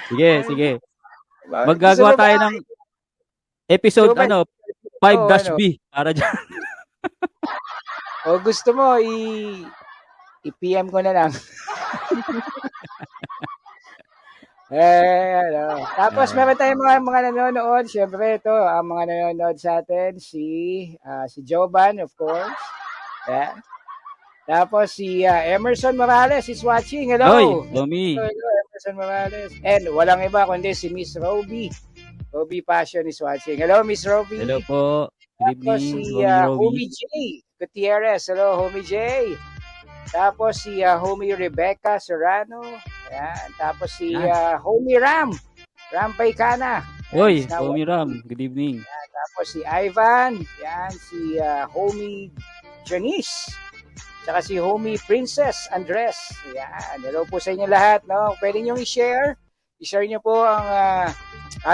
Sige. Maggagawa tayo ng episode 5-B para dyan. O gusto mo i-PM ko na lang. Tapos meron tayong mga nanonood. Siyempre ito, ang mga nanonood sa atin si Jovan, of course. Yeah. Tapos si Emerson Morales is watching. Hello. Hoy, Tommy. Hello, Emerson Morales. And walang iba kundi si Miss Roby. Roby Passion is watching. Hello, Miss Roby. Hello po. Good Tapos evening, si Homie J. Gutierrez. Hello, Homie J. Tapos si Homie Rebecca Serrano. Ayan. Tapos si Homie Ram Paikana. Hoy, Homie Ram. Good evening. Ayan. Tapos si Ivan. Yan. Si Homie Janice. Tsaka si Homie Princess Andres. Ayan. Hello po sa inyo lahat. No? Pwede nyo i-share. I-share nyo po ang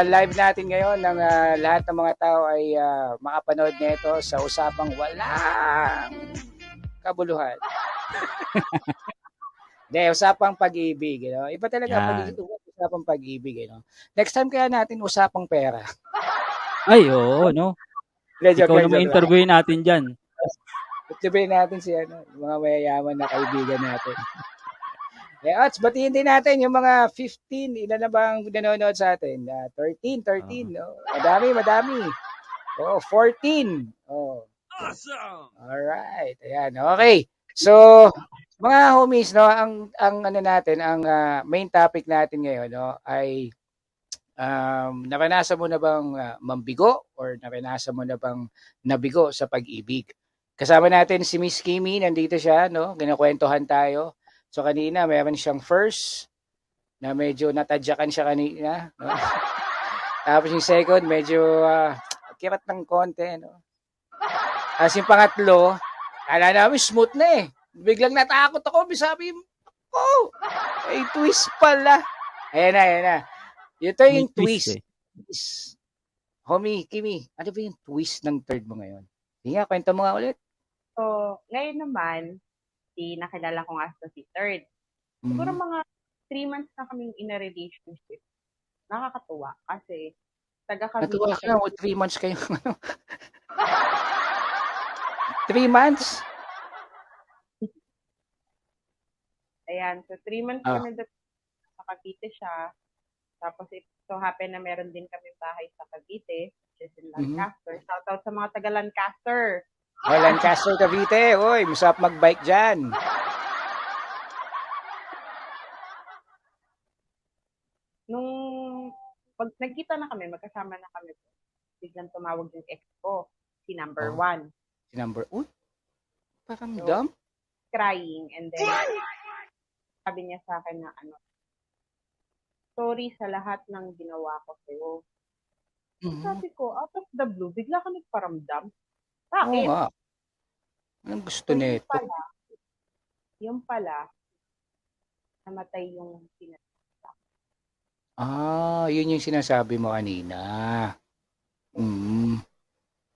live natin ngayon ng lahat ng mga tao ay makapanood nito sa usapang walang kabuluhan. Usapang pag-ibig. Iba talaga usapang pag-ibig. Next time kaya natin usapang pera. Ay, oo, no? Ikaw naman interviewin natin dyan. Interviewin natin si mga mayayaman na kaibigan natin. Ots, batiin din natin yung mga 15. Ilan na ba ang nanonood sa atin? 13. No? Madami. 14. Awesome. Alright. Ayan. Okay. So, mga homies, no, ang ano natin, ang main topic natin ngayon, no, ay naranasan mo na bang mambigo or naranasan mo na bang nabigo sa pag-ibig? Kasama natin si Miss Kimi, nandito siya, no? Kinakwentuhan tayo. So kanina, meron siyang first na medyo natadyakan siya kanina, no? Tapos yung second, medyo kirat ng konti, no? Tapos yung pangatlo, kala namin smooth na Biglang natakot ako, sabi, ay twist pala. Ayan na. Ito yung twist. Homie, Kimi, ano ba yung twist ng third mo ngayon? Sige nga, kwento mo nga ulit. So, ngayon naman, nakilala ko nga si third. Siguro mga 3 months na kaming in a relationship. Nakakatuwa kasi Natuwa ka, 3 months kayo. 3 months? Ayan, so 3 months kami sa Cavite siya. Tapos so happen na meron din kami bahay sa Cavite, which is in Lancaster. Shoutout sa mga taga Lancaster. Lancaster, Cavite. Oy, masarap mag-bike dyan. Nung pag nagkita na kami, magkasama na kami, biglang tumawag yung ex ko, si number 1. Si number 1? Parang dumb? Crying. And then, sabi niya sa akin na sorry sa lahat ng ginawa ko sa'yo. Sabi ko, out of the blue, bigla ka nagparamdam. Bakit? Anong gusto nito? Yung pala, namatay yung pinag. Yun yung sinasabi mo kanina. Mm.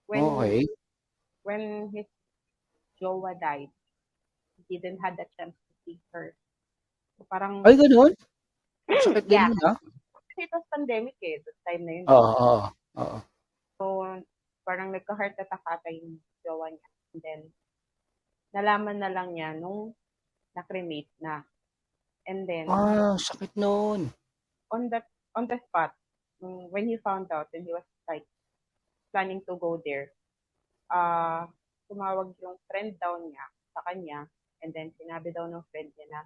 When Okay. when his jowa died, he didn't had the chance to see her. So parang, Ay, ganun? Ang sakit din yeah, nun, ha? kasi it was pandemic the time na yun. Oo, oo, oo. So, parang nagka-heart attack ata yung jowa niya. And then, nalaman na lang niya nung na-cremate na. And then, Sakit nun. on the spot, when he found out and he was like planning to go there, tumawag yung friend daw niya sa kanya, and then sinabi daw ng friend niya na,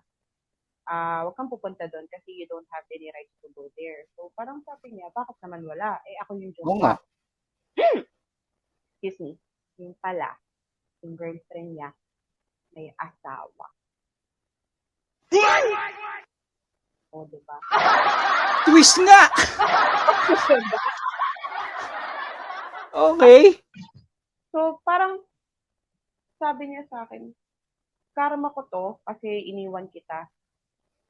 huwag kang pupunta doon kasi you don't have any rights to go there. So parang sabi niya, bakit naman wala? Ako yung Oo nga. jowa. Excuse me. Yung pala, yung girlfriend niya, may asawa. O, diba? Twist nga! Okay. So, parang sabi niya sa akin, karma ko to kasi iniwan kita.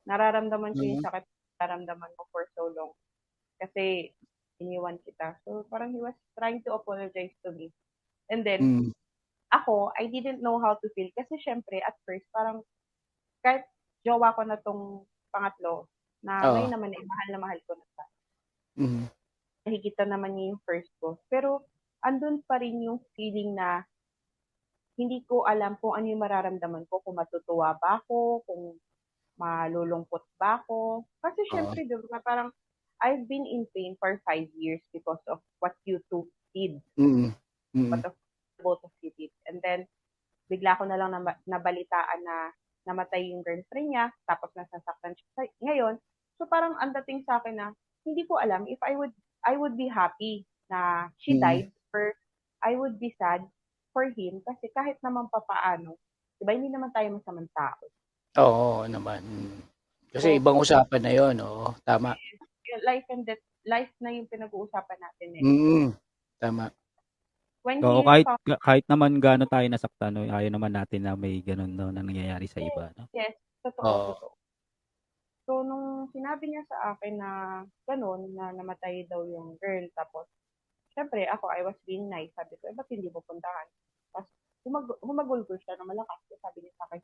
Nararamdaman ko yung sakit nararamdaman ko for so long. Kasi iniwan kita. So, parang he was trying to apologize to me. And then, ako, I didn't know how to feel. Kasi syempre, at first, parang kahit jowa ko na tong pangatlo, na Oo. ngayon naman mahal na mahal ko na siya. Mhm. Nakikita naman niya yung first ko. Pero, andun pa rin yung feeling na hindi ko alam kung ano yung mararamdaman ko, kung matutuwa ba ako, kung malulungkot ba ako. Kasi syempre, diba, parang I've been in pain for 5 years because of what you two did. What of both of you did. And then, bigla ko na lang nabalitaan na namatay yung girlfriend niya, tapos nasasaktan siya ngayon. So parang ang dating sa akin na, hindi ko alam if I would be happy na she died, or I would be sad for him kasi kahit naman papaano, diba, hindi naman tayo masamang tao. Oo naman. Kasi ibang usapan na yun, oo. Tama. Life and death, life na yung pinag-uusapan natin eh. Tama. When Oo, he kahit naman gaano tayo nasaktan, no, ayaw naman natin na may ganun no, na nangyayari sa iba. No? Yes, totoo. So, nung sinabi niya sa akin na ganun, na namatay daw yung girl, tapos, syempre, ako, I was being nice. Sabi ko, ba't hindi mo puntahan? Tapos, humagulgol siya na malakas. Sabi niya sa akin,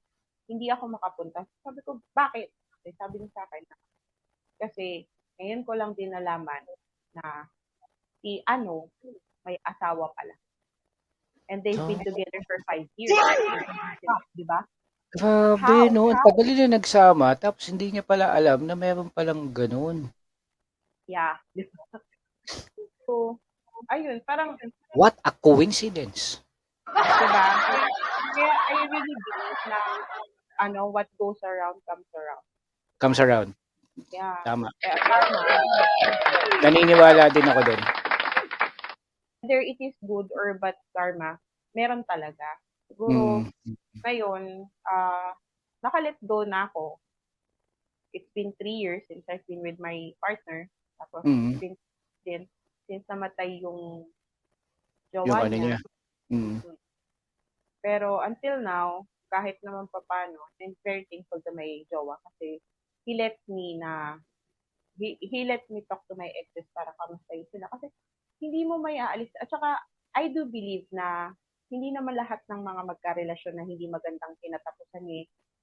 hindi ako makapunta. Sabi ko, bakit? Sabi niya sa akin, kasi, ngayon ko lang din nalaman na si may asawa pala. And they've been together for 5 years. Diba? Grabe, no? Ang tagal na nagsama, tapos hindi niya pala alam na meron palang ganun. Yeah. So, ayun, parang... What a coincidence. Diba? Kaya I really believe na what goes around comes around. Comes around. Yeah. Tama. Karma. Naniniwala din ako doon. Whether it is good or bad karma, meron talaga. Siguro, ngayon, naka-let go na ako. It's been 3 years since I've been with my partner. Tapos, since namatay yung jowa niya. Pero until now, kahit naman papano, I'm very thankful to my jowa kasi he let me talk to my exes para kamustahin sila. Kasi hindi mo may aalis. At saka, I do believe na hindi naman lahat ng mga magkarelasyon na hindi magandang kinatapusan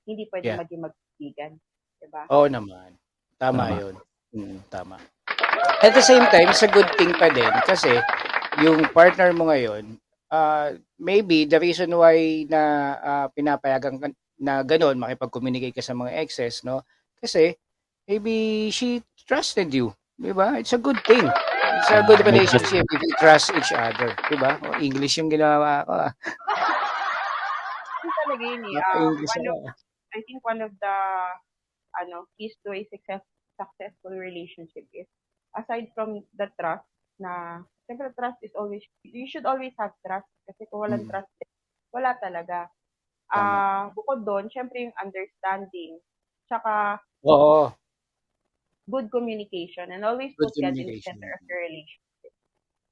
hindi pwede maging magkaibigan. Diba? Oo naman. Tama yun. Tama. At the same time, it's a good thing pa din kasi yung partner mo ngayon, maybe the reason why na pinapayagan na gano'n, makipag-communicate ka sa mga exes, no? Kasi maybe she trusted you. Diba? It's a good thing. It's a good relationship if you trust each other. Diba? English yung ginawa ko. Ito talaga yun I think one of the keys to a successful relationship is, aside from the trust, na siyempre trust is always, you should always have trust kasi kung walang trust, wala talaga. Bukod doon, siyempre yung understanding, tsaka good communication, and always put God in the center of your relationship.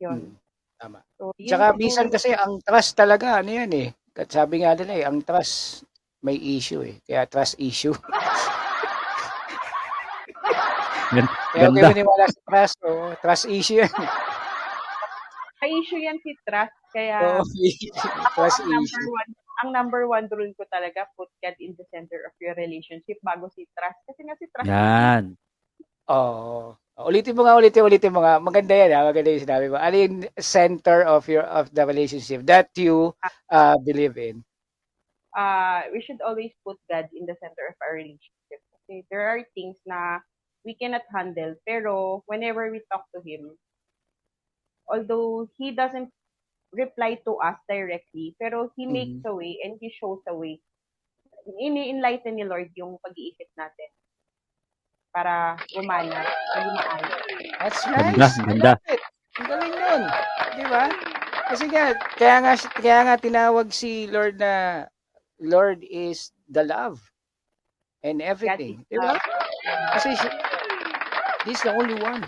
Yun. Tama. So, tsaka minsan kasi ang trust talaga, ano yan eh. Sabi nga nila ang trust may issue eh. Kaya trust issue. Kaya huwag kayo Ganda. maniwala sa trust. Trust issue yan. May issue yan si trust, kaya Oo, ako trust issue. ang number one rule ko talaga, put God in the center of your relationship bago si trust. Kasi nga si trust, Yan. Oo. Ulitin mo nga. Maganda yan, maganda yung sinabi mo. Ano yung center of the relationship that you believe in? we should always put God in the center of our relationship. Kasi there are things na we cannot handle, pero whenever we talk to Him, although He doesn't reply to us directly, pero He makes a way and He shows a way. Ini-enlighten ni Lord yung pag-iisip natin para gumana, maging maayos. That's Ganda, nice. ganda. I love it. Ang galing nun. Di ba? Kasi kaya nga tinawag si Lord na Lord is the love and everything. Di ba? Kasi He's the only one.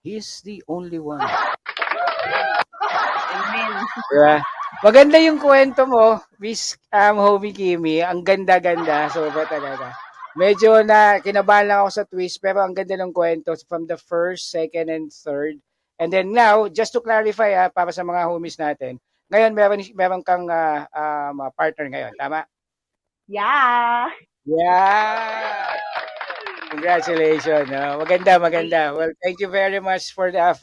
He's the only one. Amen. Diba? Maganda yung kwento mo, Miss Homie Kimi. Ang ganda-ganda. Sobra talaga. Medyo na kinabahan lang ako sa twist, pero ang ganda ng kwento from the first, second, and third. And then now, just to clarify para sa mga homies natin, ngayon meron kang partner ngayon, tama? Yeah. Yeah! Congratulations. Maganda. Well, thank you very much for the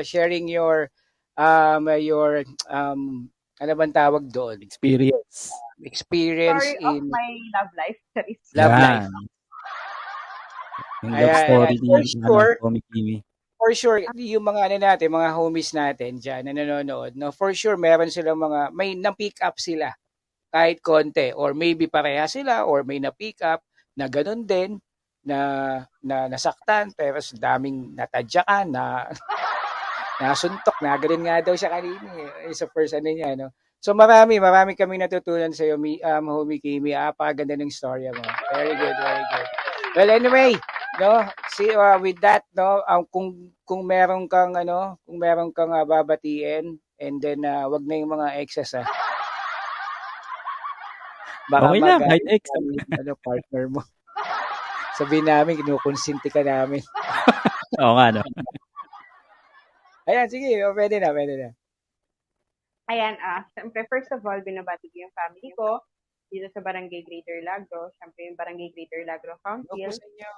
sharing your ano bang tawag doon? Experience. Experience Story of in my love life. love life. Yan. Yung love story For ni sure, Homie Kimi. for sure, yung mga natin, mga homies natin dyan na nanonood, no, for sure, meron silang may na-pick up sila kahit konti or maybe pareha sila or may na-pick up na ganun din na nasaktan pero sa daming natadyakan na nasuntok na ganun nga daw siya kanina sa first niya, no. So marami kami natutunan sa iyo, Homie Kimi. Napakaganda ng storya mo. Very good. Well, anyway, no, with that, no, kung meron kang babatiin, and then wag na yung mga exes baka Okay lang, kahit ex. partner mo. Sabihin namin, kinukonsinti ka namin. Oo nga, no? Ayan, sige, pwede na. Ayan, siyempre, first of all, binabati ko yung family ko dito sa Barangay Greater Lagro. Siyempre, yung Barangay Greater Lagro Council. Hello po sa inyo.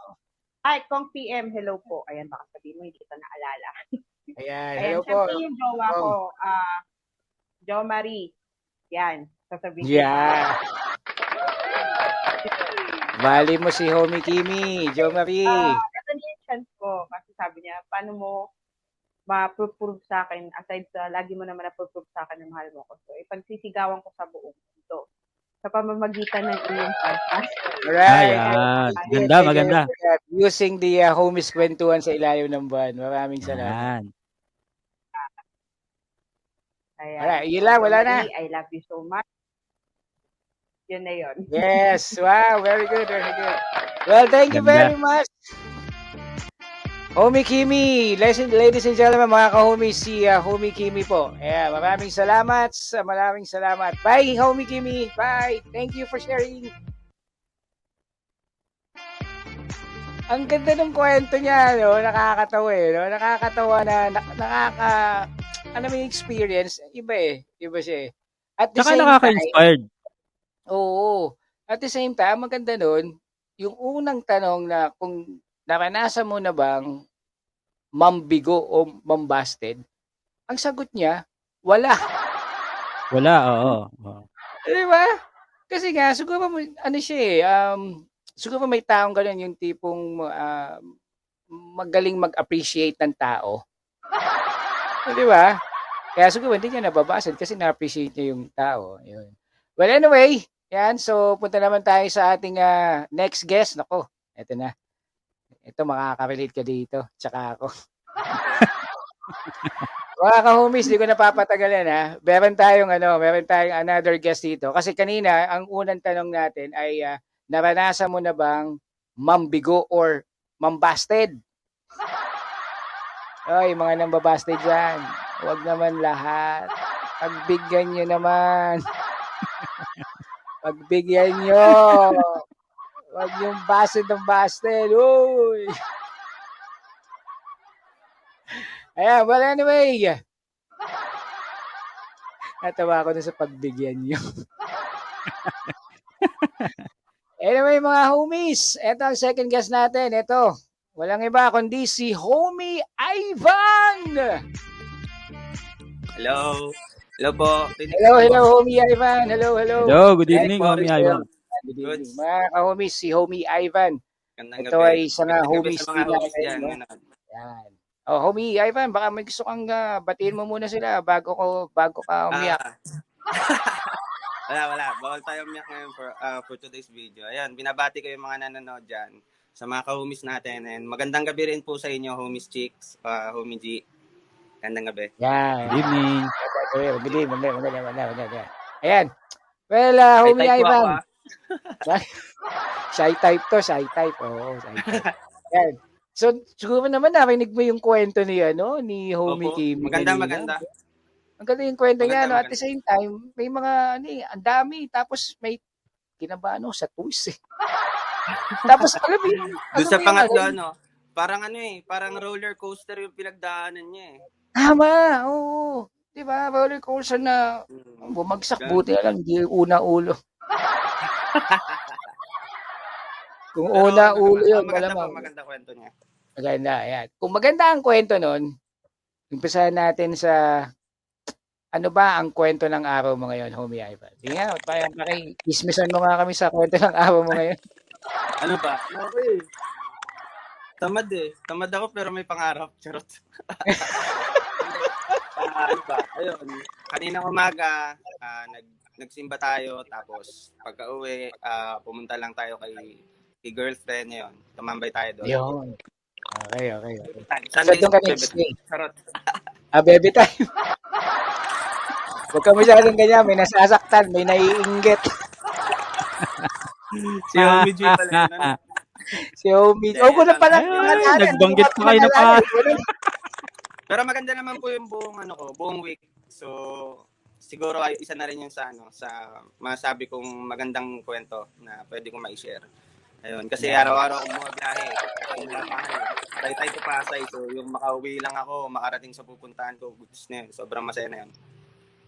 Ay, Kong PM, hello po. Ayan, baka sabihin mo, hindi kita naalala. Ayan, Ayan, hello po. siyempre yung jowa ko, Jo Marie. Yan, sasabihin ko. Yeah. Bali mo si Homie Kimi, Jo Marie. Ito na yung chance ko. Kasi sabi niya, paano mo ma-prove sa akin, aside sa lagi mo naman na-prove sa akin na mahal mo ko. So, ipagsisigawan ko sa buong mundo. Sa pamamagitan ng iyong podcast. Alright. Ayan. Maganda. Using the homies kwentuhan sa ilalim ng buwan. Maraming salamat. Ayan. Alright, yun lang, wala na. I love you so much. Yun na yun. Yes, wow, very good. Well, thank you very much. Homie Kimi, ladies and gentlemen, mga ka-homies, si Homie Kimi po. Yeah, maraming salamat. Bye, Homie Kimi. Bye. Thank you for sharing. Ang ganda ng kwento niya, no? Nakakatawa no? Nakakatawa na may experience. Iba siya eh. At the Saka same nakaka-inspired. Oo. At the same time, maganda nun, yung unang tanong na kung naranasan mo na bang mambigo o mambasted, ang sagot niya, wala. Wala, oo. Di ba? Kasi nga, siguro siguro may taong ganun yung tipong magaling mag-appreciate ng tao. Di ba? Kaya siguro hindi niya nababasad kasi na-appreciate niya yung tao. Yun. Well, anyway, yan. So, punta naman tayo sa ating next guest. Nako, eto na. Ito, makaka-relate ka dito. Tsaka ako. Mga ka-homies, di ko napapatagalin Meron tayong another guest dito. Kasi kanina, ang unang tanong natin ay naranasan mo na bang mambigo or mambasted? Oy, mga nambabasted dyan. Huwag naman lahat. Pagbigyan nyo naman. Pagbigyan nyo. Huwag yung busted ng busted. Uy! Ayan, well anyway. Natawa ako na sa pagbigyan niyo. Anyway, mga homies, eto ang second guest natin. Ito, walang iba kundi si Homie Ivan! Hello. Hello po. Hello, Homie Ivan. Hello. Hello, good evening, po. Homie Ivan. Good evening. Mga ka-homies, si Homie Ivan. Gandang Ito gabi. ay isa nga Gandang gabi homies sa mga din homies natin, dyan. no? Ano? Yan. Oh, Homie Ivan, baka may gusto kang batiin mo muna sila bago ka umiyak. Wala. Bawal tayo umiyak ngayon for today's video. Ayan, binabati ko yung mga nanonood dyan sa mga ka-homies natin. And magandang gabi rin po sa inyo, homies chicks, homie G. Gandang gabi. Yan. Good evening. Good evening. Maganda. Ayan. Well, Homie Type po Ivan. ako, Shy type to, shy type. Oo, shy type. Yan. So, siguro naman narinig mo yung kwento ni Homie Opo. Kimi. Maganda. Ang ganda yung kwento niya, no? At Maganda. the same time, may mga, ang dami. Tapos may kinabahan sa tools, eh. Tapos, alam mo yung, Doon sa pangatlo, parang roller coaster yung pinagdaanan niya eh. Tama, oo. Diba? Roller coaster na bumagsak, buti na lang, di una ulo. Kung una ulo yun, Maganda kwento niya. Maganda, ayan. Kung maganda ang kwento nun, umpisahan natin sa ano ba ang kwento ng araw mo ngayon, Homie Ivan? Hindi nga, pakismisan mo nga kami sa kwento ng araw mo ngayon. Ano ba? Okay. Tamad eh. Tamad ako pero may pangarap. Charot. Ano ba? Ayun. Kaninang umaga, nagsimba tayo. Tapos pagka-uwi, pumunta lang tayo kay girlfriend ngayon. Tumambay tayo doon. Yun. Okay. So, Sunday, doon ka nag-stay. Charot. Baby time. Huwag ka masyadong ganyan. May nasasaktan. May naiinggit. Si Homie G pala. Si Homie. Ko na pala. Nagbanggit pa kayo na pa. Pero maganda naman po yung buong week. So, siguro ay isa na rin yung sa masabi kong magandang kwento na pwede kong ma-share. Ayun, kasi araw-araw akong bumabiyahe. Tay to Pasay. So, yung makauwi lang ako, makarating sa pupuntahan ko, goods na yun. Sobrang masaya na yun.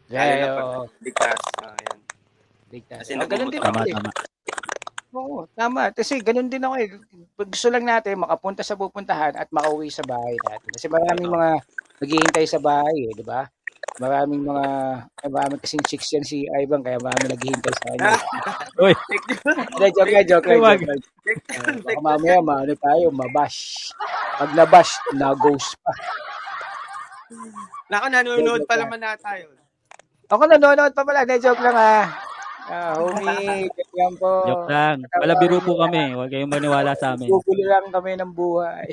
Ligtas. Ayan. Kasi ganun din ako eh. Oo, tama. Kasi ganun din ako eh. Gusto lang natin makapunta sa pupuntahan at makauwi sa bahay natin. Kasi maraming mga naghihintay sa bahay eh, di ba? Maraming kasing chicks yan si Ivan, kaya maraming naghihintay sa kanya. Uy. Joke lang. Baka mamaya tayo, mabash. Pag nabash, na-ghost pa. Nako, nanonood pa naman na tayo. Ako nanonood pa pala. Joke lang Homie, joke lang po. Joke lang. Wala biro po kami. Huwag kayong maniwala sa amin. Gugulo lang kami ng buhay.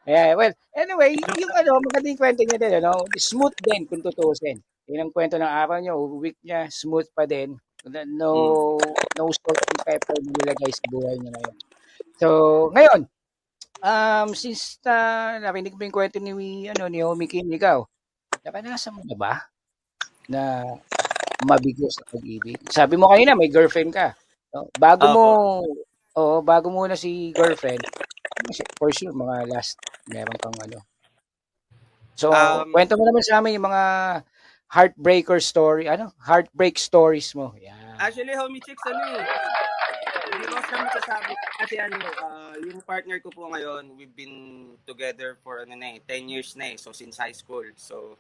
Well, anyway, yung maganda yung kwento niya din, smooth din kung tutusin. Yun ang kwento ng araw niya, week niya, smooth pa din. No salt and pepper na nilagay sa buhay niya ngayon. So, ngayon, since narinig mo yung kwento ni Homie Kim, ikaw, nakanasan mo na ba na mabigo sa pag-ibig? Sabi mo kanina may girlfriend ka. No? Bago mo na si girlfriend, for sure mga last meron kang So, kwento mo naman sa amin yung mga heartbreak stories mo. Yeah. Actually, Homie Chicks, hindi ko siya masasabi. Kasi yung partner ko po ngayon, we've been together for 10 years na eh. So, since high school. So,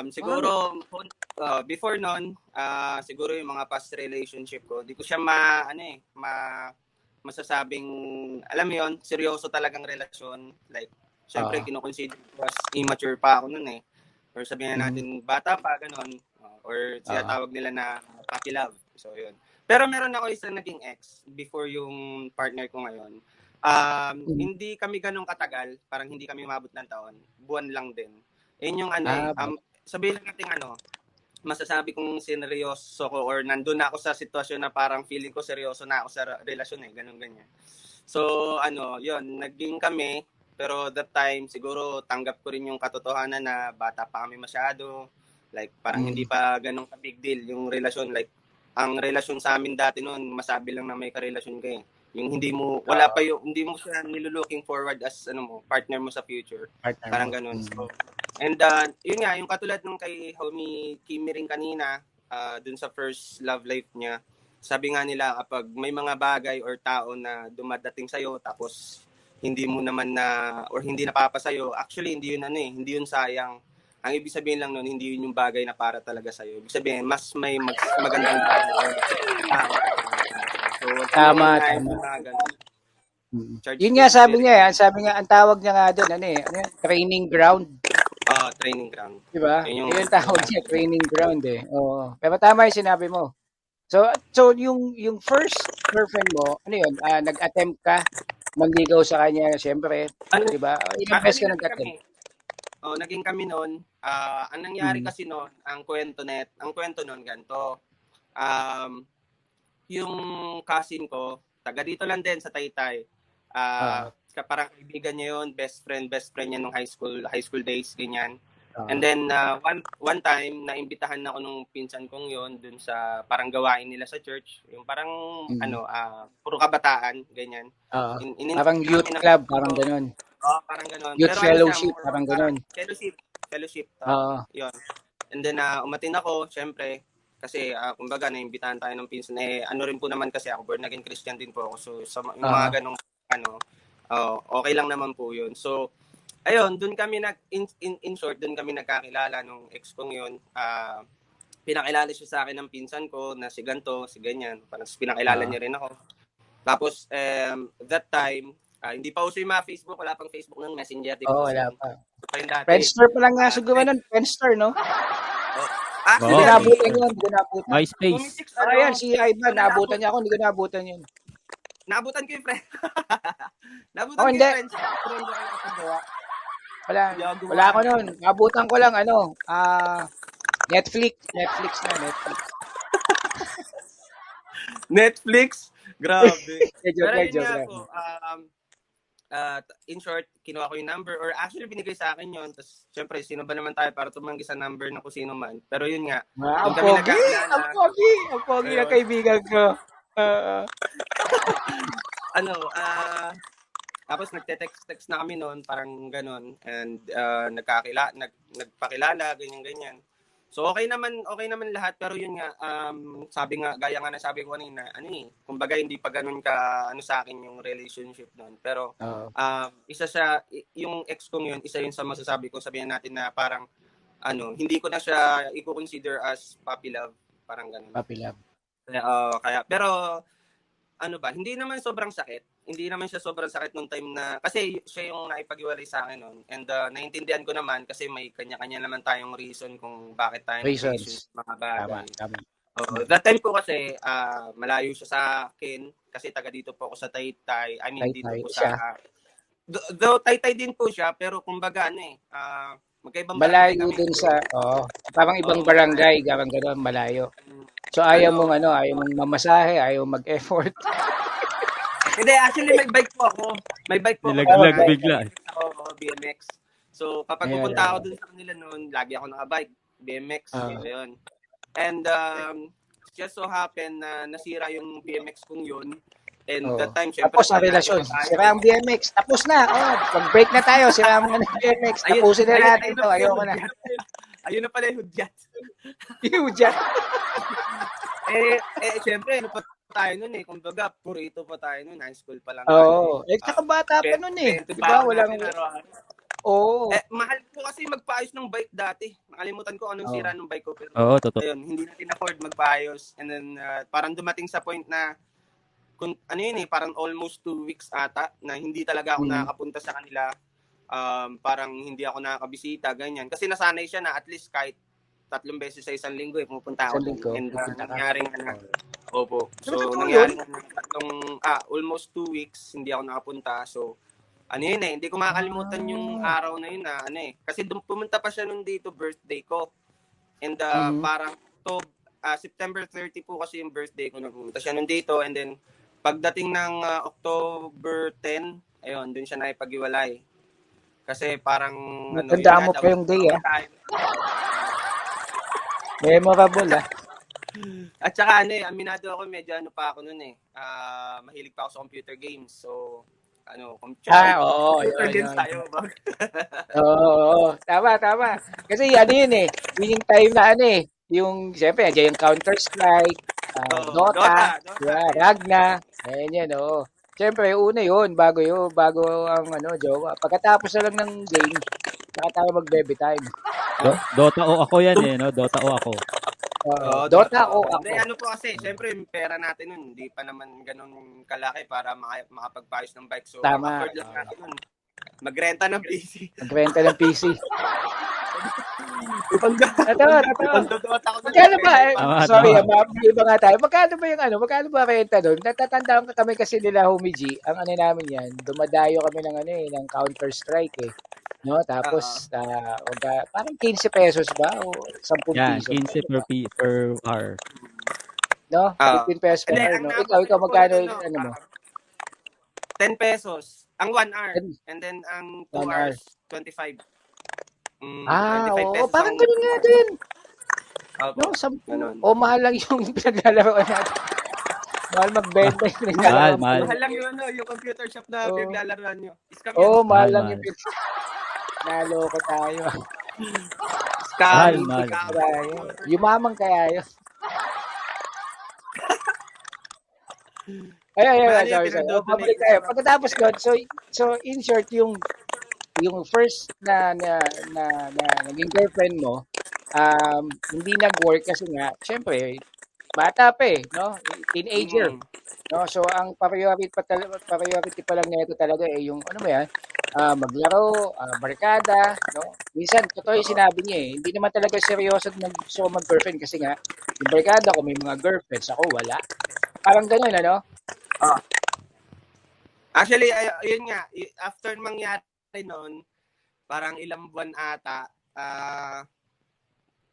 siguro, before nun, siguro yung mga past relationship ko, di ko siya masasabing, alam mo yun, seryoso talagang relasyon. Like, syempre, kinukonsider ko as immature pa ako nun eh. Or sabihin natin, bata pa, ganun. Or tawag nila na puppy love. So, yun. Pero meron ako isang naging ex before yung partner ko ngayon. Hindi kami ganun katagal. Parang hindi kami umabot ng taon. Buwan lang din. Yun yung sabihin natin masasabi kong sineryoso ko or nandun na ako sa sitwasyon na parang feeling ko seryoso na ako sa relasyon eh. Ganun ganyan. So, yun. Naging kami. Pero that time, siguro tanggap ko rin yung katotohanan na bata pa kami masyado. Like, parang hindi pa ganun ka-big deal yung relasyon. Like, ang relasyon sa amin dati noon, masabi lang na may karelasyon kayo. Yung wala pa yung, hindi mo siya nilulooking forward as partner mo sa future. Partner Parang mo. ganun. So, and yun nga, yung katulad nung kay homie Kimi rin kanina, dun sa first love life niya, sabi nga nila kapag may mga bagay or tao na dumadating sa'yo tapos hindi mo naman or hindi napapasayo, actually hindi yun hindi yun sayang. Ang ibig sabihin lang nun, hindi yun yung bagay na para talaga sa'yo. Ibig sabihin, mas may magandang bagay or tao. So, Tama. Yun nga sabi niya, ang tawag niya nga doon, training ground. Training ground. Diba? Yun yung tawag niya, training ground eh. Oo. Pero tama yung sinabi mo. So yung first girlfriend mo, nag-attempt ka manligaw sa kanya, syempre, di ba? Ilang beses ka nag-attempt? Naging kami noon. Ang nangyari kasi noon, ang kwento noon ganito. Yung cousin ko, taga dito lang din sa Taytay. Parang kaibigan niya yun, best friend niya nung high school days, ganyan. And then one time naimbitahan ako nung pinsan kong yon dun sa parang gawain nila sa church, yung parang puro kabataan ganyan. Parang youth club, parang ganoon. Parang ganoon. Youth fellowship, parang ganoon. Fellowship. Yun. And then umatin ako, syempre, kasi kumbaga naimbitahan tayo ng pinsan rin po naman kasi ako born again Christian din po ako. So sa mga ganong okay lang naman po yun. So ayun, doon kami in short, doon kami nagkakilala nung ex kong yun. Pinakilala siya sa akin ng pinsan ko na si ganto, si ganyan. Parang pinakilala niya rin ako. Tapos, that time, hindi pa uso yung mga Facebook, wala pang Facebook ng Messenger. Wala pa. Friendster pa lang nga siguro nun, Friendster, no? Hindi ko nabutan yun, MySpace. Ayan, si Ivan, naabutan niya ako, hindi ko naabutan yun. Naabutan ko yung friend. Hindi. Wala ako nun. Nabutan ko lang, Netflix. Netflix? Grabe. Pero yun nga po, in short, kinuha ko yung number or actually binigay sa akin yun. Tapos, syempre, sino ba naman tayo para tumanggi sa number ng kung sino man. Pero yun nga. Ang pogi na kaibigan ko. Tapos nagte-text na kami noon, parang gano'n. And nagpakilala, ganyan-ganyan. So okay naman lahat, pero yun nga, gaya nga na sabi ko kanina, kumbaga hindi pa gano'n ka sa akin yung relationship noon. Pero isa siya, yung ex kong yun, isa yun sa masasabi ko, sabihin natin na parang hindi ko na siya i-consider as puppy love, parang gano'n. Puppy love. Pero hindi naman sobrang sakit. Hindi naman siya sobrang sakit nung time na, kasi siya yung naipag-iwalay sa akin noon. And naintindihan ko naman kasi may kanya-kanya naman tayong reason kung bakit tayo reasons mga bagay. Tama. That time ko kasi, malayo siya sa akin kasi taga dito po ako sa Taytay. Dito po sa... Though Taytay din po siya, pero kumbaga magkaibang malayo dun sa, parang ibang barangay, garang gano'n, malayo. So ayaw mong mamasahe, ayaw mag-effort. Hindi, actually may bike po ako. Nilaglag bigla. BMX. So kapag pupunta ako dun sa kanila noon, lagi ako naka-bike, BMX, yun. And just so happen na nasira yung BMX kong yun. And that time, syempre, tapos ang relasyon, sira ang BMX, tapos na. Pag-break na tayo, sira mo na ng BMX, tapusin na natin ito, ayoko na. Ayun na pala yung hudyat. Yung hudyat. Syempre, tayo nun kumbaga, purito pa tayo nun, high school pa lang. Tsaka bata pa nun diba? Walang... mahal ko kasi magpaayos ng bike dati. Nakalimutan ko anong sira ng bike ko. Pero, totoo. Ayun, hindi natin afford magpaayos. And then, parang dumating sa point na, parang almost 2 weeks ata, na hindi talaga ako nakakapunta sa kanila. Parang hindi ako nakakabisita, ganyan. Kasi nasanay siya na at least kahit 3 beses sa isang linggo, pupunta ako. And nangyari nga na. Opo. So, nangyari na almost 2 weeks, hindi ako nakapunta. So, hindi ko makakalimutan yung araw na yun na, kasi pumunta pa siya nun dito, birthday ko. And parang September 30 po kasi yung birthday ko, nagpunta siya nun dito. And then, pagdating ng October 10, ayun, dun siya naipag-iwalay. Kasi parang, tandaan mo pa yung day, Memorable, At saka aminado ako, medyo pa ako noon mahilig pa ako sa computer games. So, Oo, computer yun, games yun. tayo ba? Oo, tama. Kasi yun winning time na yung, siyempre, yung Counter-Strike, Dota, diba, Ragna, ayan oo. Siyempre, una yun, bago ang jowa. Pagkatapos na lang ng game, saka tayo mag-baby time. Dota o ako yan no? Dota o ako. Dota o ako. Hindi, po kasi, syempre, yung pera natin nun, hindi pa naman ganun kalaki para makapagpayos ng bike. So, Tama. afford lang natin nun. Magrenta ng PC. Totoo. Magkano ba? Sorry, iba nga tayo. Magkano ba renta doon? Natatandaan ka kami kasi nila, Homie G. Ang namin yan, dumadayo kami ng Counter-Strike No, tapos parang 15 pesos ba o 10 Yan, piso. 15 per hour. No? 15 pesos per hour, no? Ikaw magkano mo? 10 pesos. Ang 1 hour. And then, ang 2 hours, 25. 25 pesos. Parang ganun nga din. No, 10. Mahal lang yung pinaglalaroan natin. Mahal magbenta yung Mahal. Mahal lang yung computer shop na pinaglalaroan nyo. Mahal lang yung naloko tayo. Scam. Yumamang kaya yun. Sorry. Pabalik tayo. Pagkatapos doon, so in short, yung first na naging girlfriend mo, hindi nag-work kasi nga, syempre, bata pa no? Teenager. No? So, ang priority pa lang nito talaga yung, maglaro, barkada, no? Minsan, totoo yung sinabi niya hindi naman talaga seryoso gusto ko mag-girlfriend kasi nga, yung barkada ko may mga girlfriends, ako wala. Parang ganun, Actually, yun nga, after mangyari noon, parang ilang buwan ata,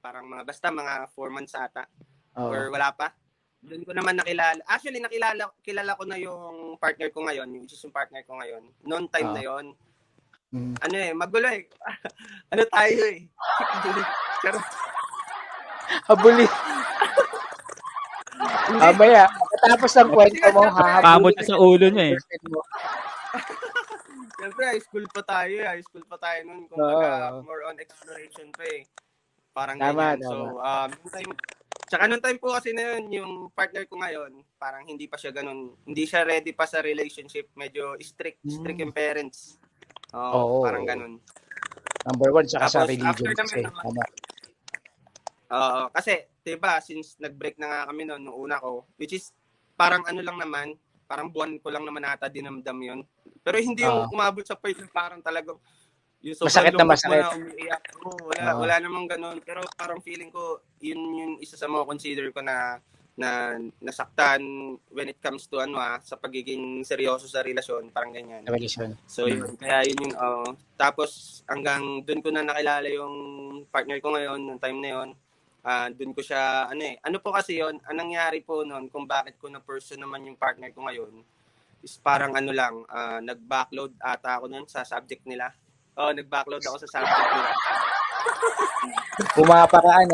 parang basta mga 4 months ata, or wala pa. Doon ko naman nakilala. Actually, kilala ko na yung partner ko ngayon, which is yung partner ko ngayon. Noon time na yon. Magulo tayo Habuli. Mamaya, tapos ng kwento mo, Kamot sa ulo niya Siyempre, high school pa tayo noon. Kung more on exploration pa Parang ganyan. So, tsaka nung time po kasi na yun, yung partner ko ngayon, parang hindi pa siya ganun. Hindi siya ready pa sa relationship. Medyo strict yung parents. Parang ganun. Number 1, tsaka sa religion kasi. Tama. Kasi, diba, since nag-break na nga kami noon, nung una ko, which is, parang lang naman, parang buwan ko lang naman ata dinamdam yun. Pero hindi yung umabot sa point na parang talagang, yung masakit na masakit. Wala namang ganun. Pero parang feeling ko, yun yung isa sa mga consider ko na nasaktan when it comes to sa pagiging seryoso sa relasyon, parang ganyan. Relasyon. So yun, kaya yun yung tapos hanggang doon ko na nakilala yung partner ko ngayon nung time na yun. Doon ko siya ano po kasi yun, ang nangyari po noon kung bakit ko na person naman yung partner ko ngayon is parang nag-backload ata ako noon sa subject nila. Nag-backload ako sa subject nila. Pumaparaan,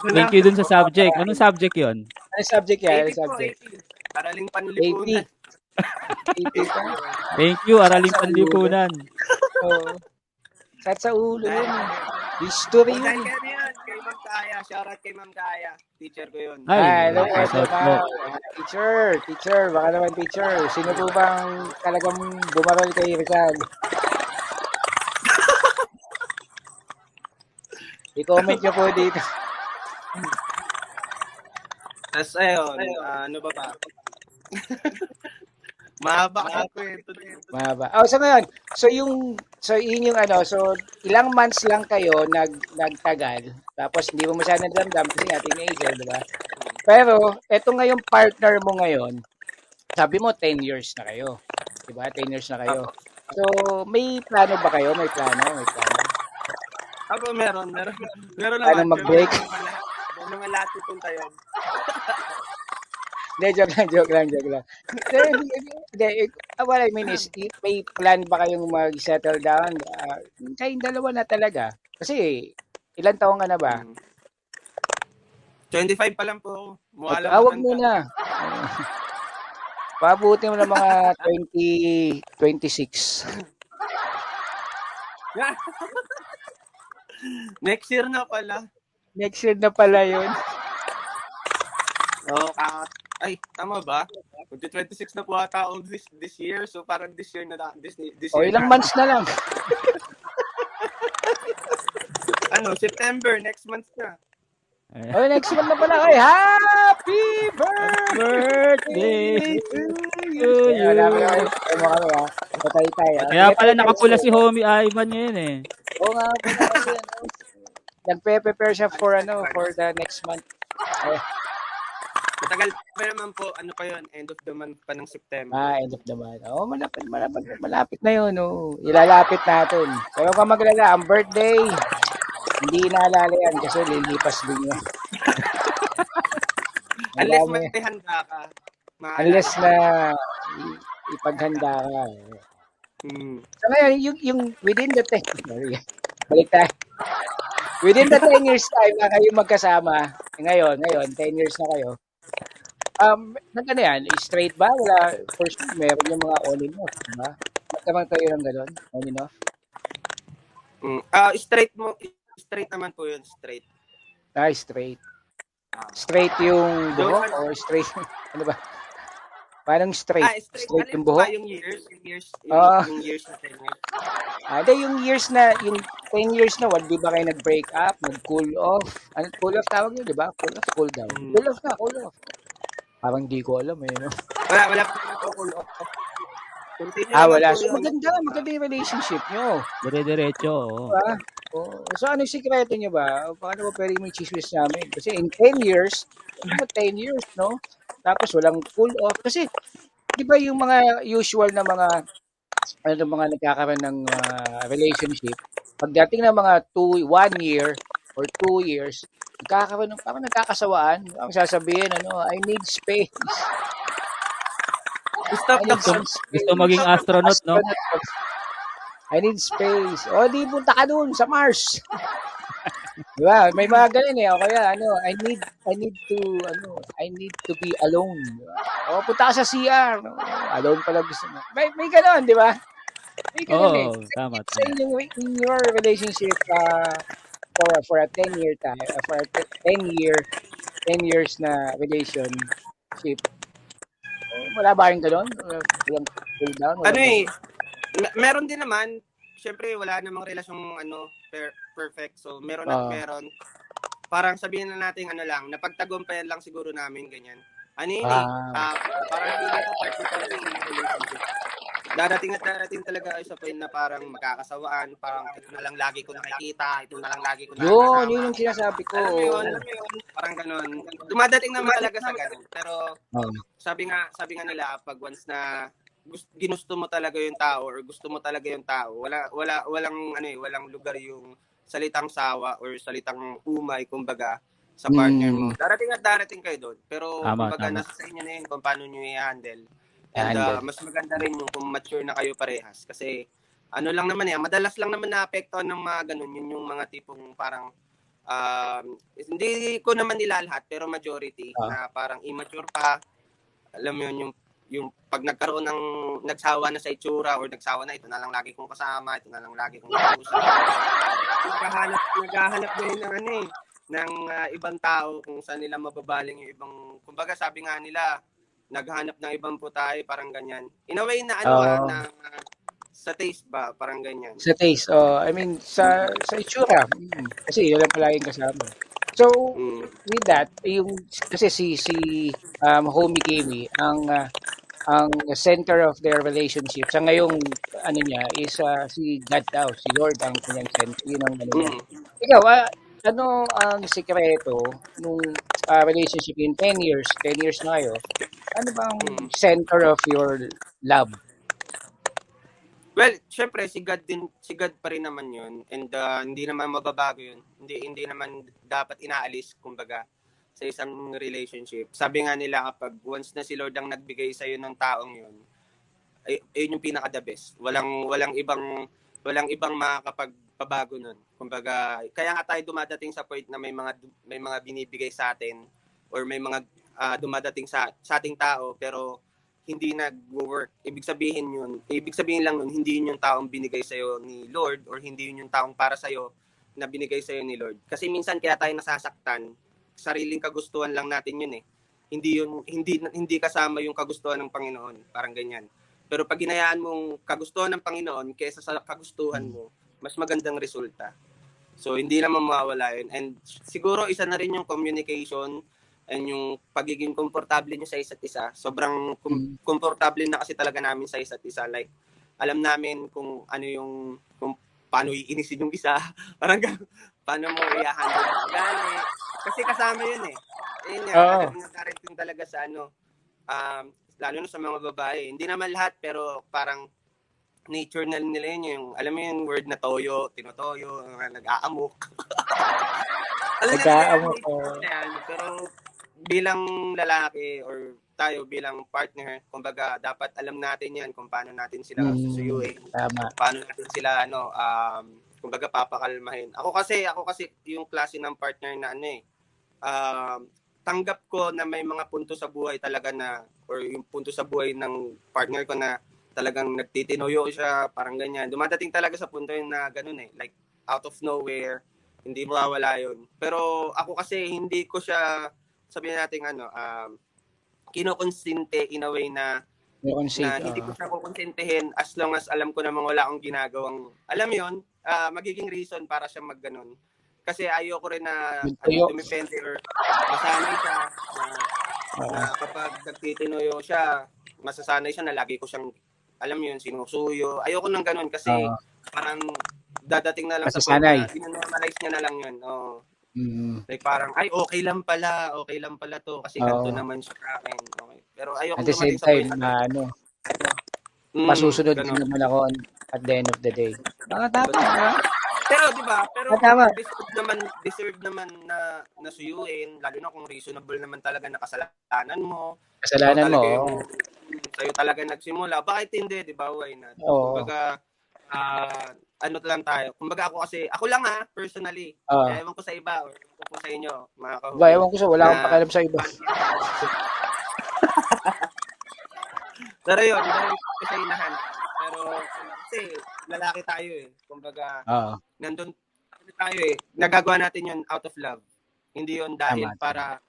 Thank you dun sa subject. Anong subject yun? Anong subject yan? Araling panlipunan. Thank you, Araling Panlipunan. Sa ulo yun. History yun. Kay Ma'am Kaya. Shoutout kay Ma'am Kaya. Teacher ko yun. Hello, Teacher. Baka naman teacher. Sino po bang talagang bumarol kay Rizal? I-comment nyo po dito. As ayun, ano ba? Mahaba ang kwento dito. Mahaba. So ngayon, so yun yung so ilang months lang kayo nagtagal. Tapos hindi mo masyadong damdam kasi nga teenager, di ba? Pero eto nga yung partner mo ngayon. Sabi mo 10 years na kayo. Di ba? 10 years na kayo. So may plano ba kayo? May plano. Ako meron naman. Paano mag-break? Ano nga lahat pupunta yun? Joke lang. What I mean is, may plan ba kayong mag-settle down? Kayong dalawa na talaga. Kasi, ilang taon ka na ba? 25 pa lang po ako. Mukha lang Wag matanda. muna. Pabuti mo ng mga 26. Next year na pala. Next year na pala yun. Ay, tama ba? 26 na po ata ako this year. So parang this year this O, year ilang na. months na lang. September, next month na. O, next month na pala. Ay, happy birthday to you. Wala ko lang. Patay tayo. Kaya pala nakapula si Homie Ivan ngayon eh. Oo nga pala kasi nagpe-prepare siya for the next month. Matagal pa naman po, pa yun, end of the month pa ng September. End of the month. Oh, malapit na yun. Oh. Ilalapit natin. Pero kung maglala, ang birthday, hindi inaalala yan kasi lilipas din yan. Unless may handa ka. Unless na ipaghanda ka. So ngayon, yung within the 10, balik tayo. Within the 10 years time na kayo magkasama, ngayon, 10 years na kayo, yan, straight ba? Wala, for sure, meron yung mga on and off, diba? Magkamang kayo ng gano'n, on and off? Straight naman po yun, straight. Straight. Straight yung buhok o straight, ano ba? Parang straight. Straight yung buhok? Yung years na 10 years. Yung years na, yung 10 years na, di ba kayo nag-break up, nag-cool off? Ano, cool off tawag yun, di ba? Cool off, cool down. Cool off na, cool off. Parang di ko alam, no? Wala po cool off. Wala. So, maganda yung relationship nyo. Dire-diretso. Diba? So, ano yung sikreto nyo ba? Paano ba pwede may chismis namin? Kasi in 10 years, 10 years, no? Tapos walang cool off. Kasi, di ba yung mga usual na mga nagkakaroon ng relationship, pagdating ng mga 1 year or 2 years, nagkakaroon ng parang nagkakasawaan. Ang sasabihin, I need space. Gusto maging astronaut, no? I need space. Di punta ka dun sa Mars. Diba? May mga ganun eh. O kaya, I need to be alone. Diba? Punta ka sa CR. Alone pala gusto mo. May ganun, di ba? May ganun tama. So, in your relationship, for a 10-year time, for a 10 years na relationship, wala ba kayong ganun? Walang cool down? Meron din naman. Siyempre, wala namang relasyong perfect. So, meron at meron. Parang sabihin na natin napagtagumpayan lang siguro namin ganyan. Parang hindi na darating talaga sa point na parang magkakasawaan, parang ito na lang lagi ko nakikita, ito na lang lagi ko nakakasama. Yun yung sinasabi ko. Alam mo yun, parang ganun. Dumadating naman talaga sa ganun. Pero sabi nga nila, pag once na ginusto mo talaga yung tao or gusto mo talaga yung tao, walang lugar yung salitang sawa or salitang umay, kumbaga, sa partner mo. Darating kayo doon. Pero kumbaga nasa sa inyo na yun kung paano nyo i-handle. And mas maganda rin kung mature na kayo parehas. Kasi lang naman madalas lang naman naapektuhan ng mga ganun. Yun yung mga tipong parang hindi ko naman nila lahat, pero majority na parang immature pa. Alam mo yun, yung pag nagkaroon ng nagsawa na sa itsura or nagsawa na ito na lang lagi kong kasama, ito na lang lagi kong kausap. Naghahanap din ng ibang tao kung saan nila mababaling yung ibang, kumbaga sabi nga nila, naghahanap ng ibang putay, parang ganyan. In a way na na sa taste ba, parang ganyan. Sa taste, I mean, sa itsura. Kasi yun lang palaging kasama. So, with that, kasi si Homie Kimi, ang center of their relationship, sa ngayong, niya, is si God daw, si Lord ang kanyang center. Yun ang niya. Ikaw, ano ang sikreto nung relationship in 10 years na kayo? Ano bang center of your love? Well, syempre si God pa rin naman 'yun, and hindi naman mababago 'yun. Hindi naman dapat inaalis kumbaga sa isang relationship. Sabi nga nila kapag once na si Lord ang nagbigay sa iyo ng taong 'yun, ayun yung pinaka the best. Walang ibang pabago nun. Kumbaga, kaya nga tayo dumadating sa point na may mga binibigay sa atin or may mga dumadating sa ating tao pero hindi nag-work. Ibig sabihin lang nun, hindi yun yung taong binigay sa'yo ni Lord or hindi yun yung taong para sa'yo na binigay sa'yo ni Lord. Kasi minsan kaya tayo nasasaktan, sariling kagustuhan lang natin yun eh. Hindi kasama yung kagustuhan ng Panginoon, parang ganyan. Pero pag ginayaan mong kagustuhan ng Panginoon kaysa sa kagustuhan mo, mas magandang resulta. So, hindi naman mawawala yun. And siguro, isa na rin yung communication and yung pagiging komportable nyo sa isa't isa. Sobrang komportable na kasi talaga namin sa isa't isa. Like, alam namin kung paano iinisin yung isa. Parang paano mo i-handle yung ugali. Kasi kasama yun eh. Ayun nga, nagkarating talaga sa lalo na sa mga babae. Hindi naman lahat, pero parang nature na nila yun, yung, alam mo yung word na toyo, tinotoyo, nag-aamok. Nag-aamok. Pero bilang lalaki or tayo bilang partner, kumbaga dapat alam natin yan kung paano natin sila susuyuin. Tama. Paano natin sila kumbaga papakalmahin. Ako kasi yung klase ng partner na tanggap ko na may mga punto sa buhay talaga na or yung punto sa buhay ng partner ko na talagang nagtitinuyo siya, parang ganyan. Dumadating talaga sa punto yun na ganun eh. Like, out of nowhere, hindi mawawala yun. Pero ako kasi, hindi ko siya, sabihin natin kinokonsinte in a way na hindi ko siya kukonsintihin as long as alam ko namang wala akong ginagawang, alam yun, magiging reason para siya magganon. Kasi ayoko rin na dumipende or masanay siya na kapag nagtitinuyo siya, masasanay siya na lagi ko siyang alam mo yun, sinusuyo. Ayoko nang ganun kasi parang dadating na lang sa point na normalize niya na lang yun. Like parang, ay, okay lang pala to kasi ganito naman siya sa akin. Okay. Pero ayoko at the same time na masusunod din naman ako at the end of the day. Tama. Pero di ba? Pero deserve naman na nasuyuin, lalo na kung reasonable naman talaga na kasalanan mo. Sa'yo talaga nagsimula. Bakit hindi, di ba? Why not? Kumbaga, lang tayo. Kumbaga ako lang personally. Ewan ko sa iba or ewan ko sa inyo, mga kahuli. Ewan ko wala akong pakialam sa iba. Pero yun, sa inahan. Pero kasi lalaki tayo eh. Kumbaga, nandun tayo eh. Nagagawa natin yun out of love. Hindi yun dahil para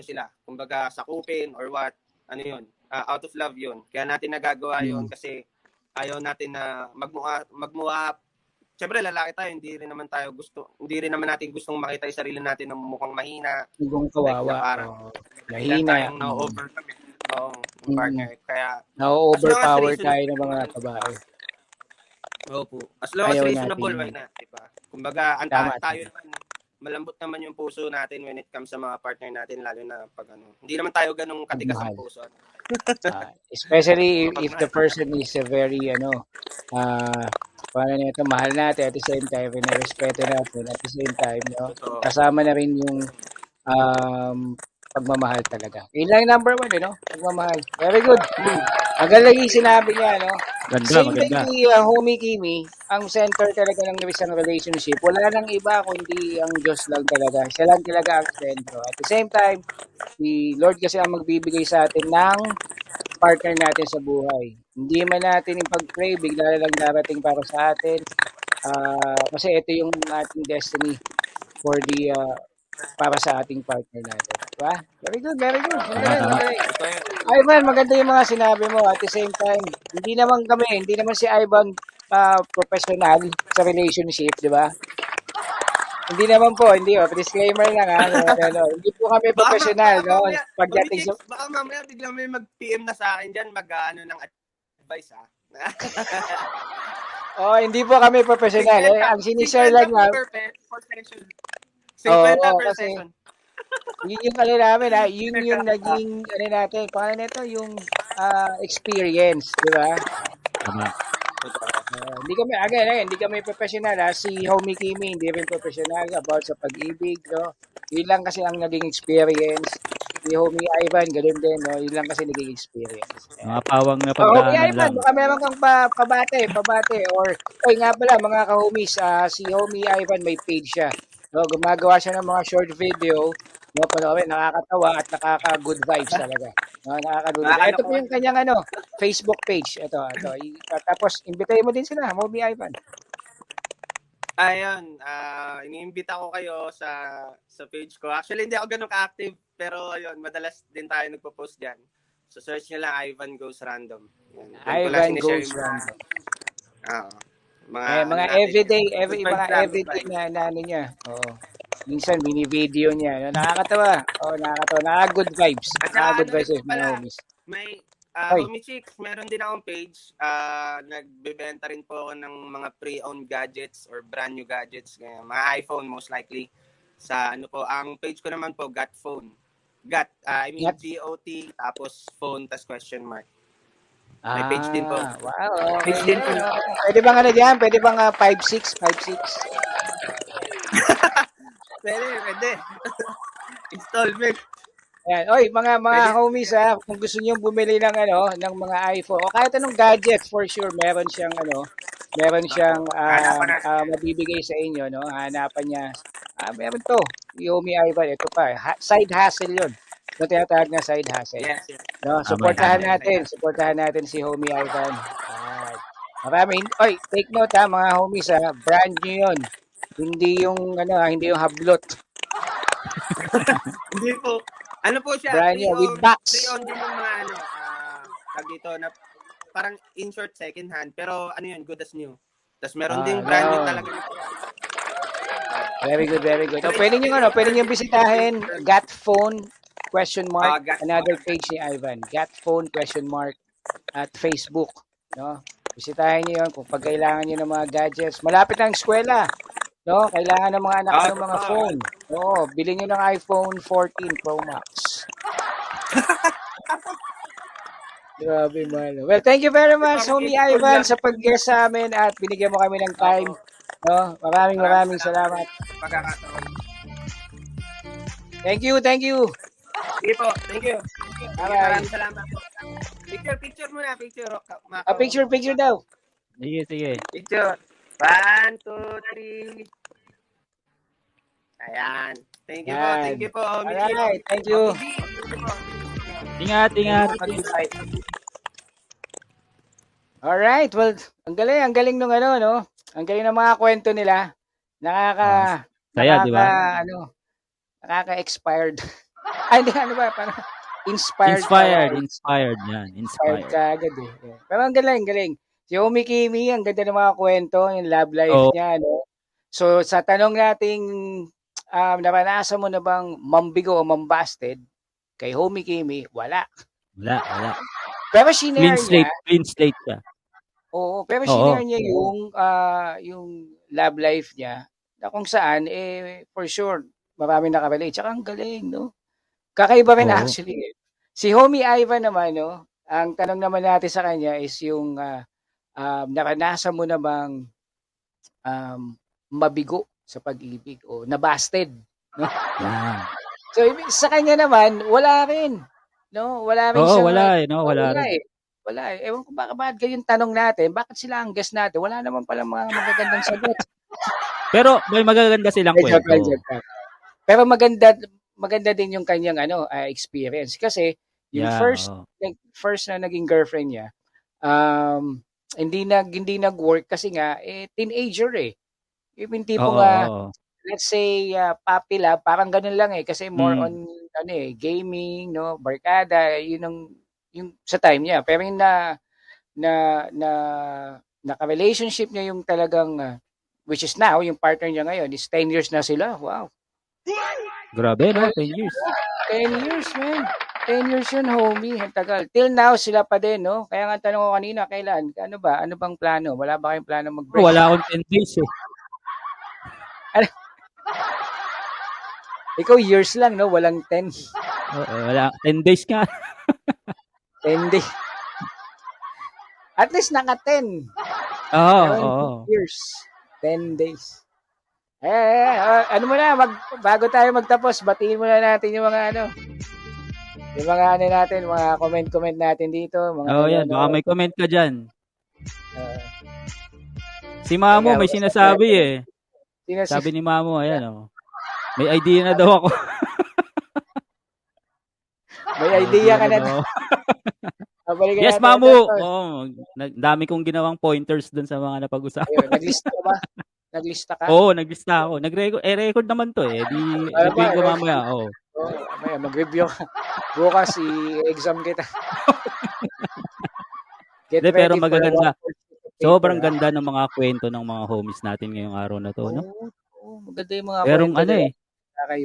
sila. Kumbaga, sakupin or what. Yun. Out of love yun. Kaya natin nagagawa yun kasi ayaw natin na magmukha. Siyempre, lalaki tayo, hindi rin naman natin gustong makita yung sarili natin ng mukhang mahina. Mukhang kawawa. Parang mahina. Na-overcome. Partner. Kaya, na-overpower tayo ng mga babae. Opo. As long as reasonable, why not? Diba? Kumbaga, tayo naman, malambot naman yung puso natin when it comes sa mga partner natin, lalo na pag hindi naman tayo ganung katigas ang puso. Especially if the person is a very, mahal natin at the same time, respeto natin at the same time, kasama na rin yung pagmamahal talaga. Yun lang yung number 1, pagmamahal. Very good. Ang galing yung sinabi niya, Same maganda. kay Homie Kimi, ang center talaga ng isang relationship. Wala nang iba kundi ang Diyos lang talaga. Siya lang talaga ang sentro. At the same time, si Lord kasi ang magbibigay sa atin ng partner natin sa buhay. Hindi man natin ipag-pray, bigla lang darating para sa atin. Kasi ito yung ating destiny for para sa ating partner natin. Diba? Very good. Magaling. Ivan, maganda yung mga sinabi mo. At the same time, hindi naman si Ivan professional sa relationship, di ba? Hindi naman po, disclaimer lang hindi po kami professional, pagdating sa... Baka mamaya biglang may mag-PM na sa akin dyan, ng advice, hindi po kami professional. Ang sinishare lang na... 50 per session. Yun yung namin, yun yung naging, natin, paano nito, yung experience, di ba? Hindi kami professional. Si Homie Kimi, hindi rin professional about sa pag-ibig, Yun lang kasi ang naging experience. Si Homie Ivan, ganun din, no? Yun lang kasi naging experience. Mga pawang na Homie pagdaanan Ivan, lang. baka meron kang pabate, or, nga pala, mga ka-homies, si Homie Ivan may page siya. No, gumagawa siya ng mga short video, no, panoorin, nakakatawa at nakaka-good vibes talaga. No, nakaka-good vibes. Ito po Nakakalokohan. yung kanyang, Facebook page. Ito. Tapos, imbitahin mo din sila, Homie Ivan. Ayun, iniimbita ko kayo sa page ko. Actually, hindi ako ganun ka-active, pero ayun, madalas din tayo nagpo-post diyan. So search niyo lang Ivan Goes Random. Yan. Doon ko lang Ivan sinishare Goes yung Random. mga Mga natin. everyday, Good vibes lang, good everyday vibes. na ano niya. Oo. Minsan, mini-video niya. No? Nakakatawa. Nakakatawa. Nakaka-good vibes. At saka Nakaka-good ano vibes rin yung mga pala, homies. may Hoy, Homie Chicks, meron din akong page. Nagbebenta rin po ako ng mga pre-owned gadgets or brand new gadgets. Mga iPhone most likely. Sa ano po, ang page ko naman po, Got Phone. Got- G-O-T, tapos phone, tas question mark. May page din po. wow. Page Okay. din po. Pwede bang ano dyan? Pwede bang 5'6"? 5'6"? Pwede. Installment. Ayan. Oy, mga Pwede. homies kung gusto niyo bumili ng mga iPhone o kahit anong gadget, for sure meron siyang Hanapan natin yan. mabibigay sa inyo, no? Hanapan niya. Meron to. Yomi Ivan, ito pa. Side hustle 'yon. No, tinatawag na side hustle. Yes. No, Tama, suportahan tama. natin si Homie Ivan. Maraming, take note mga homies brand new 'yon. Hindi yung hindi yung hablot. Hindi po. Ano po siya? Brand new with box. Pre-owned din yung mga tag dito na parang in short second hand. Pero ano yun, good as new. Tapos meron ding brand new No. talaga. Very good, very good. Pwede niyo bisitahin Got Phone ? Another page ni Ivan. Got Phone ? At Facebook, no? Bisitahin niyo 'yon kung pag kailangan niyo ng mga gadgets. Malapit na ang eskwela, no? Kailangan ng mga anak ng mga phone. Oo, bilhin niyo ng iPhone 14 Pro Max. Grabe man. Well, thank you very much, Homie Ivan, sa pag-guest sa amin at binigyan mo kami ng time. No? Maraming salamat. Pagkakataon. Thank you. Sige po, thank you. Bye-bye. Maraming salamat po. Picture muna, picture. Picture daw. Sige. Picture. 1, 2, 3. Ayan. Thank you po. Alright, thank you. Ingat. Alright, well, ang galing nung no? Ang galing ng mga kwento nila. Saya, di ba? Nakaka-expired. Hindi, parang inspired yan. Inspired ka agad eh. Pero ang galing. Si Homie Kimi, ang ganda ng mga kwento, yung love life niya, no? So, sa tanong nating, naranasan mo na bang mambigo o mambasted? Kay Homie Kimi, wala. Wala. Pero shinare niya. Clean slate siya. Oo, pero shinare niya yung love life niya na kung saan, for sure, marami nakarelate. Tsaka ang galing, no? Kakaiba rin actually. Si Homie Ivan naman, no? Ang tanong naman natin sa kanya is yung naranasan mo na bang mabigo sa pag-ibig o nabasted, no? Yan. So sa kanya naman wala rin, no? Wala rin siya. Wala rin. Wala eh. Ewan ko bakit ganyan tanong natin. Bakit sila ang guest natin? Wala naman pala mga magagandang sagot. Pero may magaganda silang kwento. Pero maganda din yung kanyang experience kasi yung first na naging girlfriend niya hindi nag-work kasi nga teenager eh. Yung tipo let's say puppy love, parang ganun lang eh kasi more on gaming, no, barkada, yun yung sa time niya. Pero yung naka-relationship niya yung talagang which is now yung partner niya ngayon is 10 years na sila. Wow. Grabe, no? 10 years. 10 years, man. 10 years yun, homie. Ang tagal. Till now, sila pa din, no? Kaya nga tanong ko kanina, kailan? Ano ba? Ano bang plano? Wala ba kayong plano mag-break? Wala akong 10 days eh. Ikaw, years lang, no? Walang 10. Wala. 10 days nga. 10 days. At least naka-10. Oo. Years. 10 days. Ano mo na, bago tayo magtapos, batiin muna natin yung mga Yung mga ano natin, mga comment natin dito, mga Yan. Baka may comment ka dyan. Uh, Si Mamo Teka, may sinasabi eh. Sinasabi. Sabi ni Mamo, ayan oh. May idea na daw ako. May idea ka na. daw. Balikan Yes, natin. Mamo. Ito. Dami kong ginawang pointers dun sa mga napag-usapan. Ayun, naglista ka ba? Naglista ka? Oo, naglista ako. Record naman to eh. Di reviewin ko mamaya. Oo. Mamaya mag-review ka. Bukas i-exam kita. Get ready Pero for magaganda. paper, Sobrang ganda ng mga kwento ng mga homies natin ngayong araw na to, no? Maganda yung mga Merong kwento nila.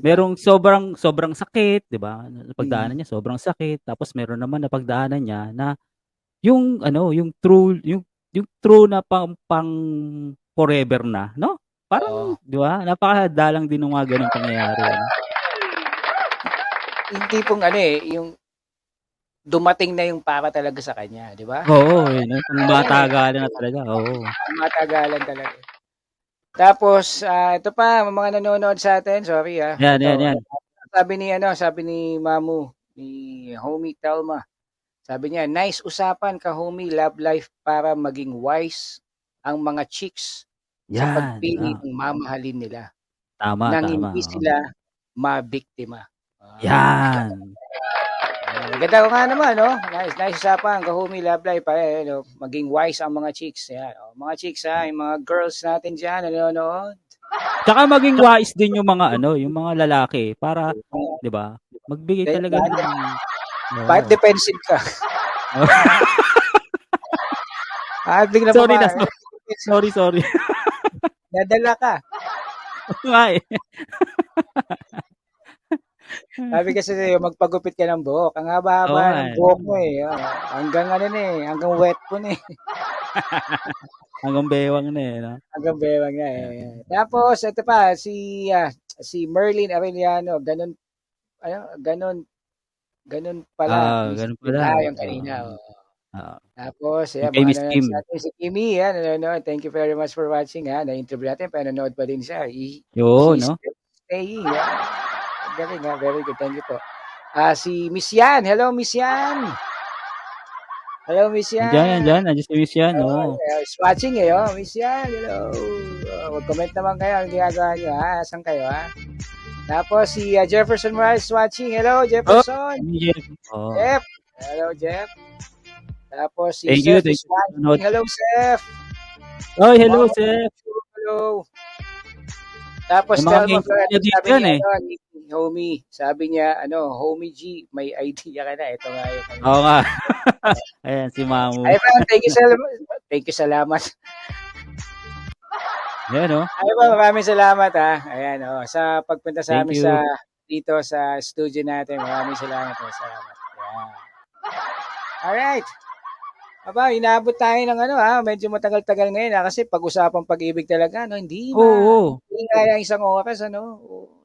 merong sobrang sakit, 'di ba? Napagdaanan niya sobrang sakit, tapos meron naman napagdaanan niya na yung yung true na pang forever na, no? Parang, 'di ba? Napakadalang din ng mga ganung pangyayari, no? Hindi pong yung dumating na yung para talaga sa kanya, di ba? Oo, ang matagalan na talaga, oo. Ang matagalan talaga. Tapos, ito pa, mga nanonood sa atin, sorry Yan. Sabi ni Mamu, ni Homie Telma, sabi niya, nice usapan ka Homie, love life para maging wise ang mga chicks sa pagpili ng mamahalin nila. Tama. Hindi sila mabiktima. Yan. Maganda ko nga naman, no? Nice usapan, ka-homie, love life, maging wise ang mga chicks. Yan, mga chicks, yung mga girls natin dyan, nanonood. Tsaka maging wise din yung mga yung mga lalaki para, 'di ba? Magbigay talaga ng Bakit defensive ka? Bigla sorry na. Sorry. Nadala ka. Sabi kasi sa'yo, magpagupit ka ng buhok. Ang haba-haba ng buhok mo eh. Hanggang hanggang wet po na eh. Hanggang bewang na eh. No? Hanggang bewang na eh. Tapos, ito pa, si Merlin Arellano, ganun pala. Ganun pala. Yung kanina. Tapos, si Kimi, thank you very much for watching. Na-interview natin, nanonood pa din siya. No? Staying. Galing very good. Thank you po. Si Miss Yan. Hello, Miss Yan. Nandiyan si Miss Yan. Is watching Miss Yan. Hello. Mag-comment naman kayo. Ang ginagawa nyo, Saan kayo, Tapos, si Jefferson Morales watching. Hello, Jefferson. Jeff. Hello, Jeff. Tapos, si Seth is watching. Hello, Seth. Hello, Seth. Hello. Tapos, Homie, sabi niya, Homie G, may idea ka na. Ito nga yun. Oo nga. Ayan, si Mamu. Ay, thank you, salamat. Ayan, Ay, maraming salamat, Ayan, sa pagpunta sa amin dito sa studio natin. Maraming salamat. Salamat. Ayan. Alright. Aba, inaabot tayo ng medyo matagal-tagal ngayon kasi pag-usapang pag-ibig talaga, hindi kaya isang oras,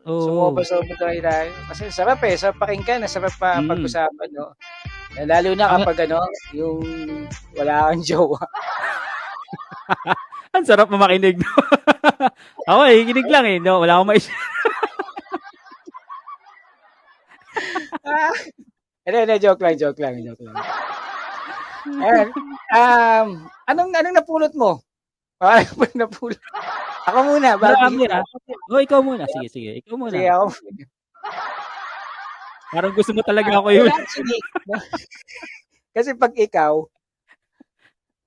sumobra-sobra tayo. Kasi sarap sarap pakinggan, sarap pa pag-usapan, Lalo na kapag yung wala kang jowa. Ang sarap makinig. Ako kinig lang wala akong mais. Joke lang. Anong napulot mo? Napulot. Ako muna. Ikaw muna. Sige. Ikaw muna. Sige, ako. Parang gusto mo talaga ako yun. Kasi pag ikaw,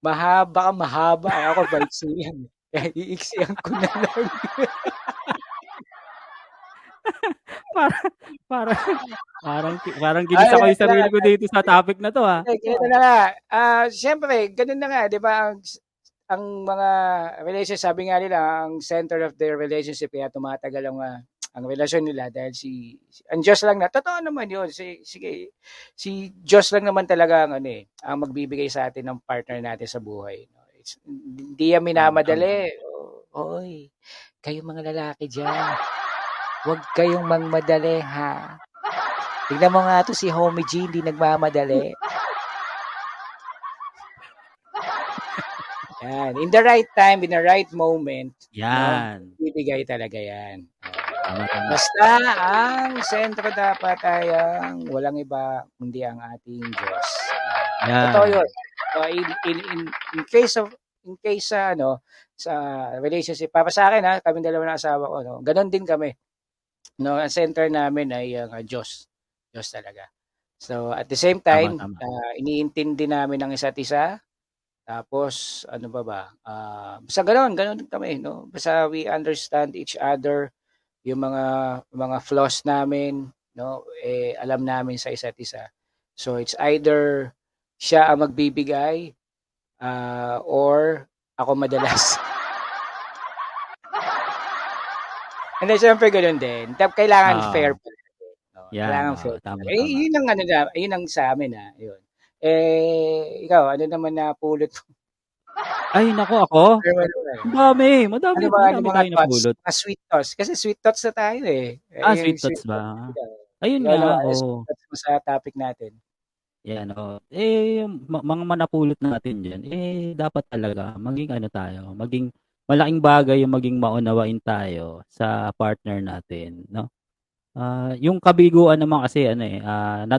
mahaba. Ako baiksi yan. Kaya iiksiyan ko na lang. Parang ginisa ko yung sarili ko dito sa topic na to Ganito na nga. Siyempre, ganun na nga, di ba? Ang mga relationship, sabi nga nila, ang center of their relationship kaya tumatagal ang relasyon nila dahil ang Diyos lang na, totoo naman yun. Si Diyos lang naman talaga ang magbibigay sa atin ng partner natin sa buhay. Hindi yan minamadali. Oy, kayo mga lalaki dyan. Huwag kayong mangmadali, ha? Tignan mo nga to si Homie G, hindi nagmamadali. Yan. In the right time, in the right moment. Yan. Bibigay talaga yan. Tama, tama. Basta ang sentro dapat ay ang walang iba kundi ang ating Diyos. Totoo Yan. yun. In case sa ano sa relationship para sa akin ha, kaming dalawa ng asawa ko no. Ganon din kami. No, ang center namin ay ang Diyos. Diyos talaga. So at the same Tama, time, tama. iniintindi namin ang isa't isa. Tapos ano ba? Basta ganon din kami, no. Basta we understand each other, yung mga flaws namin, no, alam namin sa isa't isa. So it's either siya ang magbibigay or ako madalas. And then syempre ganoon din. Kailangan fair pa rin. No? Kailangan Yan, fair. tama, Eh, tama. yun ang sa amin yun. Ikaw, ano naman na pulot mo? Ay, nako ako. Madami Ano ba, ano mga tayong thoughts? napulot. Mga sweet thoughts. Kasi sweet thoughts na tayo eh. Yung Sweet thoughts ba? ikaw. Ayun Ikaw, nga, sweet thoughts mo sa topic natin. Yan, mga manapulot natin dyan, dapat talaga maging ano tayo, maging malaking bagay yung maging maunawain tayo sa partner natin, no? Yung kabiguan naman kasi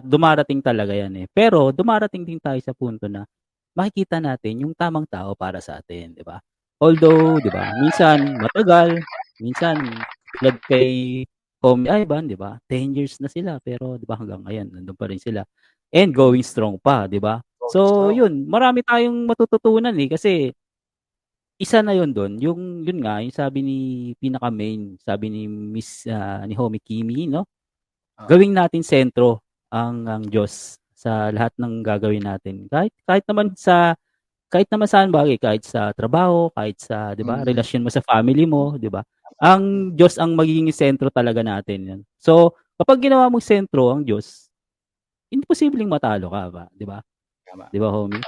dumarating talaga yan eh. Pero dumarating din tayo sa punto na makikita natin yung tamang tao para sa atin, 'di ba? Although, 'di ba, minsan matagal, minsan tulad kay Homie Ivan, 'di ba? 10 years na sila pero 'di ba hanggang ngayon nandun pa rin sila and going strong pa, 'di ba? So, yun, marami tayong matututunan eh kasi isa na yun doon, yun nga, yung sabi ni pinaka-main, sabi ni ni Homie Kimi, no? Gawing natin sentro ang Diyos sa lahat ng gagawin natin. Kahit naman saan bagay, kahit sa trabaho, kahit sa, 'di ba, relasyon mo sa family mo, 'di ba? Ang Diyos ang magiging sentro talaga natin 'yan. So, kapag ginawa mong sentro ang Diyos, hindi posibleng matalo ka ba, 'di ba? Tama. 'Di ba, Homie?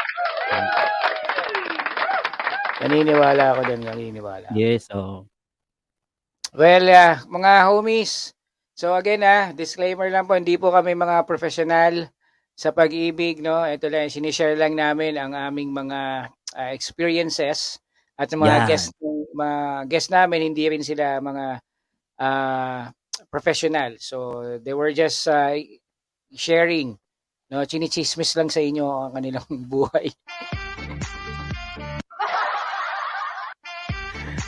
Naniniwala ako doon, Yes, oo. Well, mga homies, so again disclaimer lang po, hindi po kami mga professional sa pag-ibig, no? Ito lang, sinishare lang namin ang aming mga experiences at mga guest namin, hindi rin sila mga professional. So they were just sharing, no? Chinichismis lang sa inyo ang kanilang buhay.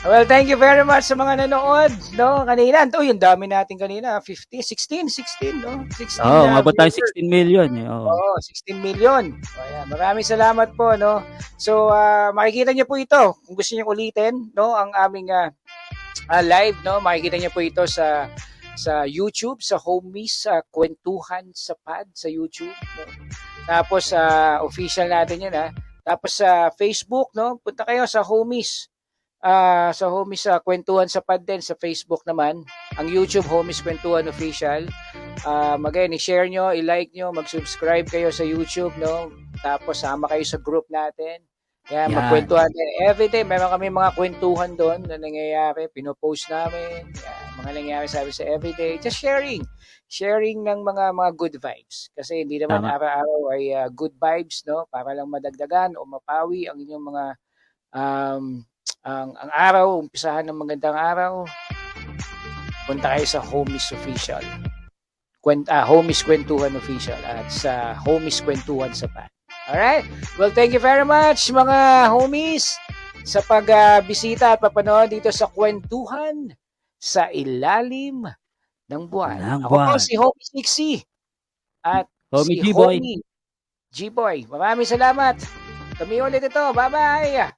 Well, thank you very much sa mga nanood, no? Kanina, yung dami natin kanina, 16, no? 16. Umabot tayo 16 million eh. 16 million. Ayan, maraming salamat po, no? So, makikita niyo po ito kung gusto niyo ulitin, no, ang aming live, no? Makikita niyo po ito sa YouTube, sa Homies Kwentuhan sa Pad sa YouTube, no? Tapos official natin 'yan, Tapos sa Facebook, no? Punta kayo sa Homies. Sa Homies Kwentuhan sa Pad din sa Facebook naman. Ang YouTube Homies Kwentuhan Official. Again, i-share nyo, i-like nyo, mag-subscribe kayo sa YouTube, no? Tapos sama kayo sa group natin. Yan, magkwentuhan din. Everyday, meron kami mga kwentuhan doon na nangyayari. Pinopost namin. Yan, mga nangyayari sabi sa everyday. Just sharing. Sharing ng mga good vibes. Kasi hindi naman araw-araw ay good vibes, no? Para lang madagdagan o mapawi ang inyong mga ang araw, umpisahan ng magandang araw. Punta kayo sa Homies Official. Homies Kwentuhan Official at sa Homies Kwentuhan sa Pad. Alright? Well, thank you very much mga homies sa pagbisita at papanood dito sa Kwentuhan sa Ilalim ng Buwan. Ako po si Homie Sixie at Homie si G-Boy. Homie G-Boy. Maraming salamat. Kami ulit ito. Bye-bye!